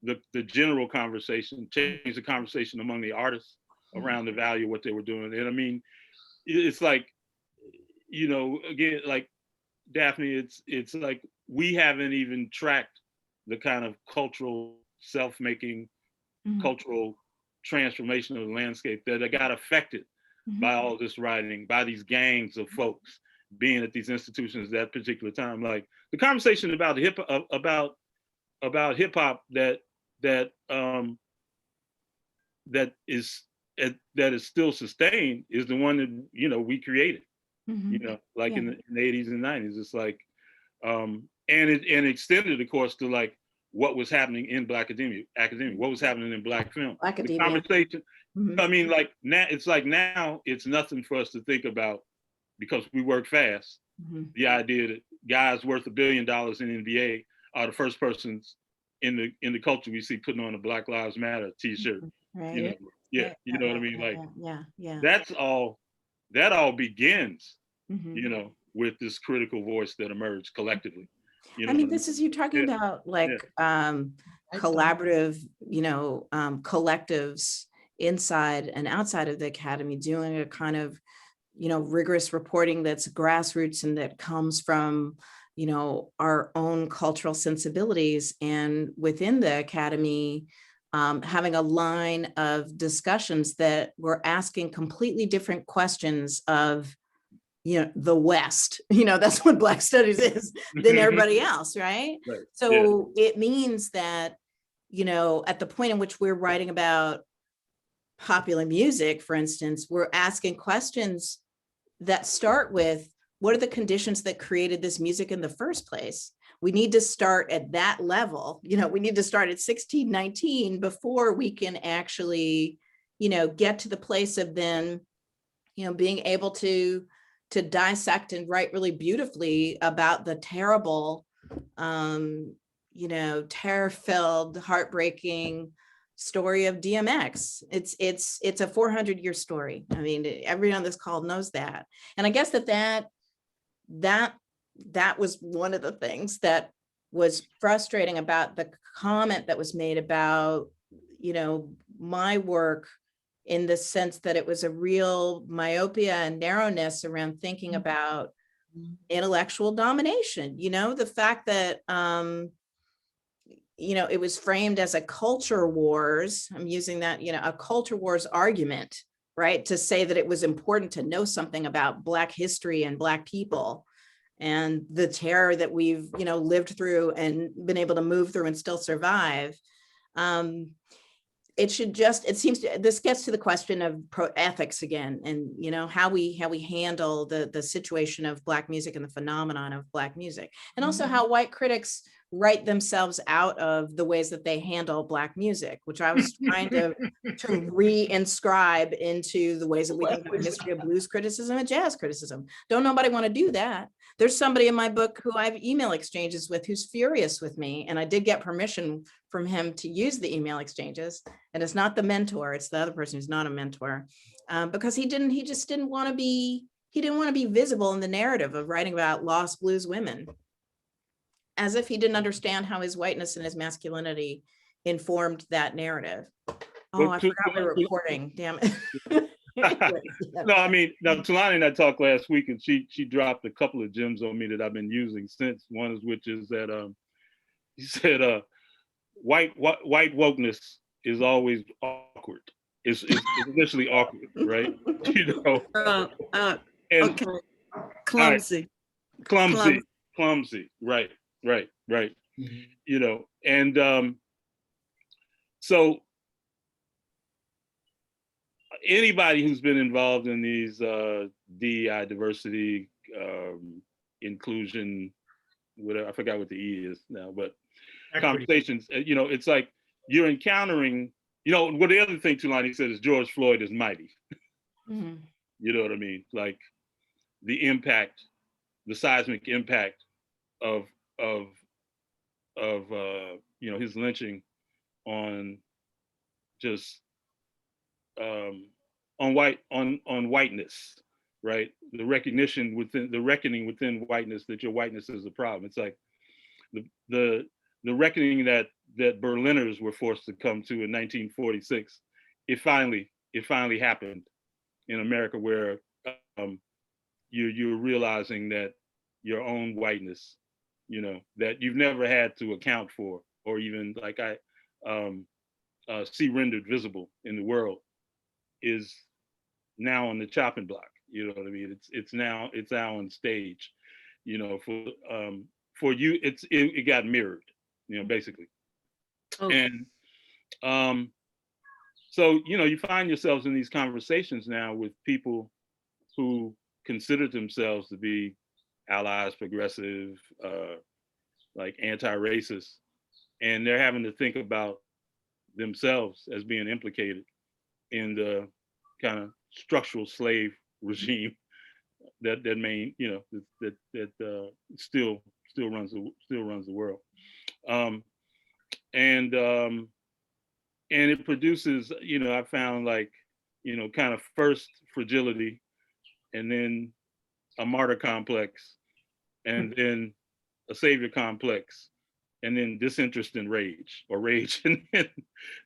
the general conversation, change the conversation among the artists around the value of what they were doing. And I mean, it's like, again, like Daphne, it's like we haven't even tracked the kind of cultural self-making, cultural transformation of the landscape that got affected by all this writing, by these gangs of folks being at these institutions at that particular time. Like, the conversation about hip hop that is still sustained is the one that we created. Like in the 80s and 90s. It's like, and extended, of course, to like what was happening in Black academia, what was happening in Black film. The conversation. I mean, like, now it's nothing for us to think about, because we work fast. The idea that guys worth $1 billion in NBA are the first persons in the culture we see putting on a Black Lives Matter T-shirt. Right. You know what I mean? Like, that all begins, with this critical voice that emerged collectively. I mean, this is, you're talking about like collaborative, collectives inside and outside of the academy doing a kind of, rigorous reporting that's grassroots and that comes from, you know, our own cultural sensibilities, and within the Academy, having a line of discussions that were asking completely different questions of, you know, the West, you know, that's what Black Studies is, than everybody else, right? Right. So it means that, you know, at the point in which we're writing about popular music, for instance, we're asking questions that start with, what are the conditions that created this music in the first place? We need to start at that level. You know, we need to start at 1619 before we can actually, you know, get to the place of then, you know, being able to dissect and write really beautifully about the terrible, you know, terror-filled, heartbreaking story of DMX. It's a 400-year story. I mean, everyone on this call knows that. And I guess that was one of the things that was frustrating about the comment that was made about, you know, my work, in the sense that it was a real myopia and narrowness around thinking about intellectual domination. You know, the fact that, you know, it was framed as a culture wars. I'm using that, you know, a culture wars argument, right? To say that it was important to know something about Black history and Black people and the terror that we've, you know, lived through and been able to move through and still survive. It should just, it seems to, this gets to the question of ethics again, and, you know, how we handle the situation of Black music and the phenomenon of Black music, and also how white critics write themselves out of the ways that they handle Black music, which I was trying to reinscribe into the ways that we think about history of blues criticism and jazz criticism. Don't nobody want to do that. There's somebody in my book who I have email exchanges with who's furious with me, and I did get permission from him to use the email exchanges. And it's not the mentor, it's the other person who's not a mentor, because he just didn't want to be visible in the narrative of writing about lost blues women, as if he didn't understand how his whiteness and his masculinity informed that narrative. Oh, I forgot we were recording, damn it. No, I mean, now Talani and I talked last week, and she dropped a couple of gems on me that I've been using since. One is, which is that he said white wokeness is always awkward. It's initially awkward, right? You know. And, okay. Clumsy. Right. Clumsy. Right. Mm-hmm. You know, and so anybody who's been involved in these DEI, diversity, inclusion, whatever, I forgot what the E is now, but equity conversations, you know, it's like you're encountering, you know, what the other thing Thulani said is George Floyd is mighty. Mm-hmm. You know what I mean? Like the impact, the seismic impact of you know, his lynching on just on whiteness, right? The recognition within the reckoning within whiteness that your whiteness is a problem. It's like the reckoning that Berliners were forced to come to in 1946. It finally happened in America, where you're realizing that your own whiteness, you know, that you've never had to account for, or even like see rendered visible in the world, is now on the chopping block. You know what I mean? It's now on stage. You know, for you, it got mirrored. You know, basically. Okay. And so, you know, you find yourselves in these conversations now with people who consider themselves to be allies, progressive, like anti-racist, and they're having to think about themselves as being implicated in the kind of structural slave regime that still runs the world, and it produces, you know, I found, like, you know, kind of first fragility, and then a martyr complex, and then a savior complex, and then disinterest and rage, or rage and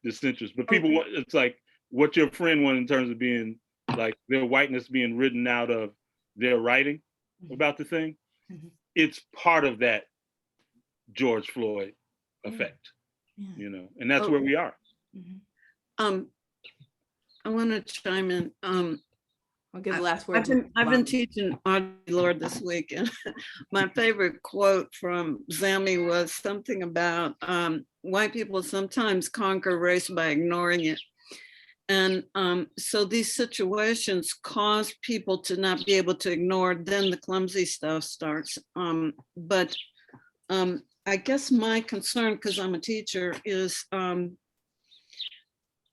disinterest. But people want, it's like what your friend wanted in terms of being like their whiteness being written out of their writing about the thing. it's part of that George Floyd effect, Yeah. you know, and that's Oh. where we are. Mhm. I want to chime in. I'll give the last word. I've been Bob. teaching Audre Lorde this week, and my favorite quote from Zami was something about white people sometimes conquer race by ignoring it. And so these situations cause people to not be able to ignore, then the clumsy stuff starts. But I guess my concern, because I'm a teacher, is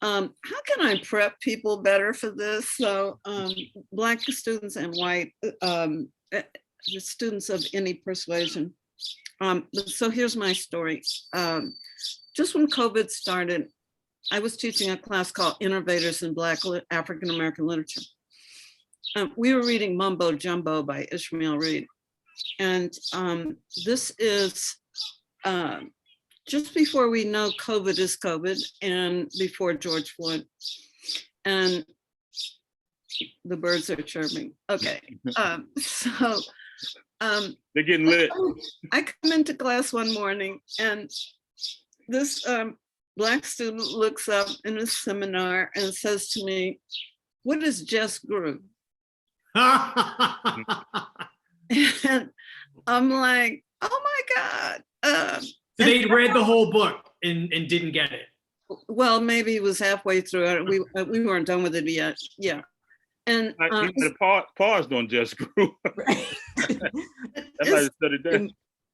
how can I prep people better for this? So Black students and white the students of any persuasion. So here's my story. Just when COVID started, I was teaching a class called Innovators in Black African American Literature. We were reading Mumbo Jumbo by Ishmael Reed. And this is just before we know COVID is COVID and before George Floyd. And the birds are chirping. Okay, so They're getting lit. I come into class one morning and this Black student looks up in a seminar and says to me, "What is just grew?" And I'm like, "Oh my God." So they'd read the whole book and didn't get it. Well, maybe it was halfway through it. We weren't done with it yet. Yeah. And You gotta pause on just grew. Right. That's how I studied that.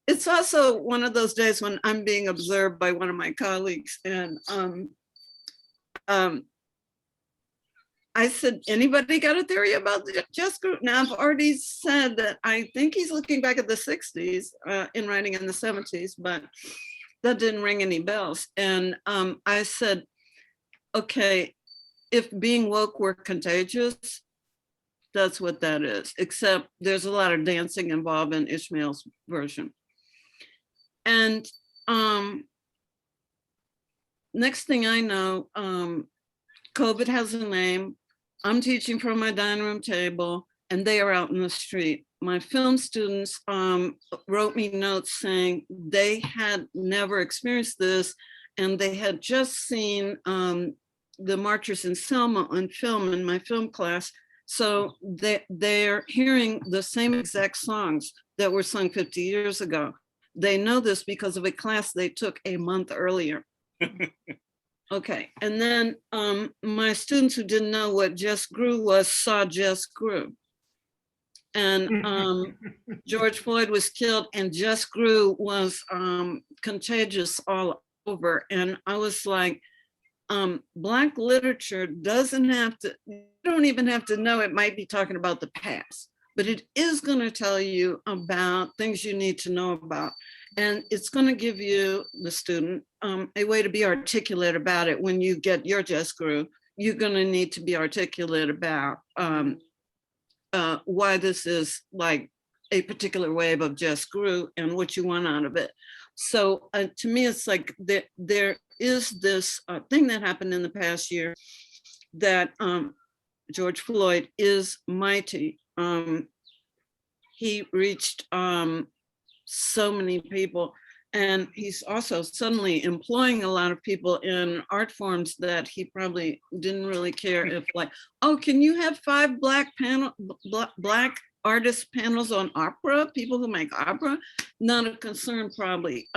it's also one of those days when I'm being observed by one of my colleagues, and I said, "Anybody got a theory about the just group?" Now I've already said that I think he's looking back at the 60s in writing in the 70s, but that didn't ring any bells. And I said, okay, if being woke were contagious, that's what that is, except there's a lot of dancing involved in Ishmael's version. And next thing I know, COVID has a name. I'm teaching from my dining room table and they are out in the street. My film students wrote me notes saying they had never experienced this and they had just seen the Marchers in Selma on film in my film class. So they're hearing the same exact songs that were sung 50 years ago. They know this because of a class they took a month earlier. Okay, and then my students who didn't know what Just Grew was saw Just Grew. And George Floyd was killed and Just Grew was contagious all over. And I was like, Black literature doesn't have to, you don't even have to know it might be talking about the past, but it is going to tell you about things you need to know about. And it's going to give you, the student, a way to be articulate about it. When you get your Just Grew, you're going to need to be articulate about why this is like a particular wave of Just Grew and what you want out of it. So to me, it's like there is this thing that happened in the past year that George Floyd is mighty. He reached so many people, and he's also suddenly employing a lot of people in art forms that he probably didn't really care if, like, oh, can you have 5 Black artist panels on opera, people who make opera? Not a concern probably,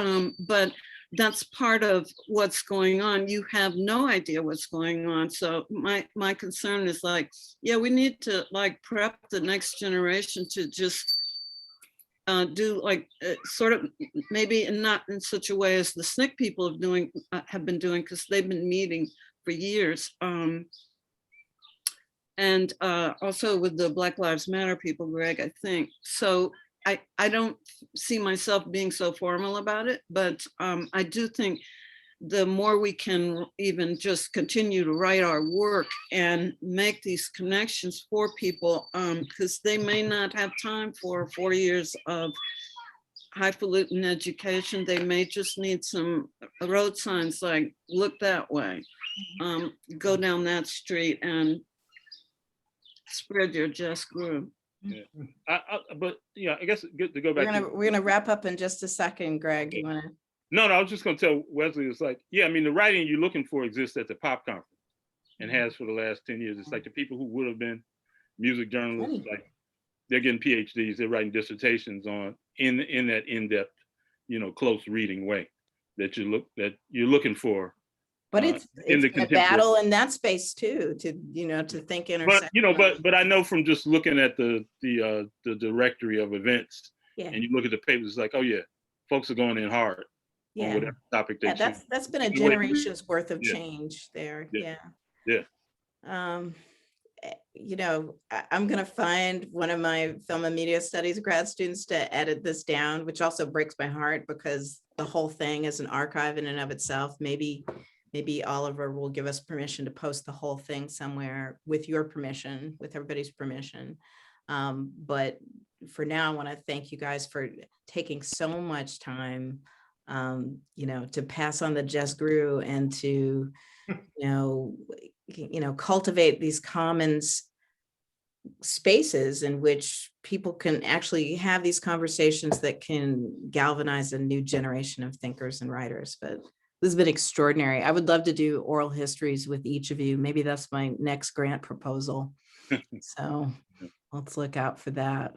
but that's part of what's going on. You have no idea what's going on. So my concern is like, yeah, we need to like prep the next generation to just do like sort of maybe not in such a way as the SNCC people have been doing, because they've been meeting for years. And also with the Black Lives Matter people, Greg, I think. So I don't see myself being so formal about it, but I do think the more we can even just continue to write our work and make these connections for people, because they may not have time for 4 years of highfalutin education. They may just need some road signs like, look that way, go down that street and spread your Just Grew. But yeah, I guess good to go back. We're gonna wrap up in just a second, Greg. You wanna? No, I was just gonna tell Wesley, it's like, yeah, I mean, the writing you're looking for exists at the Pop Conference and has for the last 10 years. It's like the people who would have been music journalists, like they're getting PhDs, they're writing dissertations on in that in-depth, close reading way that you're looking for. But it's in the a battle in that space too, to think intersectionally. But I know from just looking at the directory of events, Yeah. and you look at the papers, it's like, oh yeah, folks are going in hard on whatever topic they choose. That's been a generation's worth of Yeah. change there. Yeah. I'm gonna find one of my film and media studies grad students to edit this down, which also breaks my heart because the whole thing is an archive in and of itself. Maybe Oliver will give us permission to post the whole thing somewhere with your permission, with everybody's permission. But for now, I want to thank you guys for taking so much time, to pass on the Just Grew and to, cultivate these commons spaces in which people can actually have these conversations that can galvanize a new generation of thinkers and writers. But this has been extraordinary. I would love to do oral histories with each of you. Maybe that's my next grant proposal. So let's look out for that.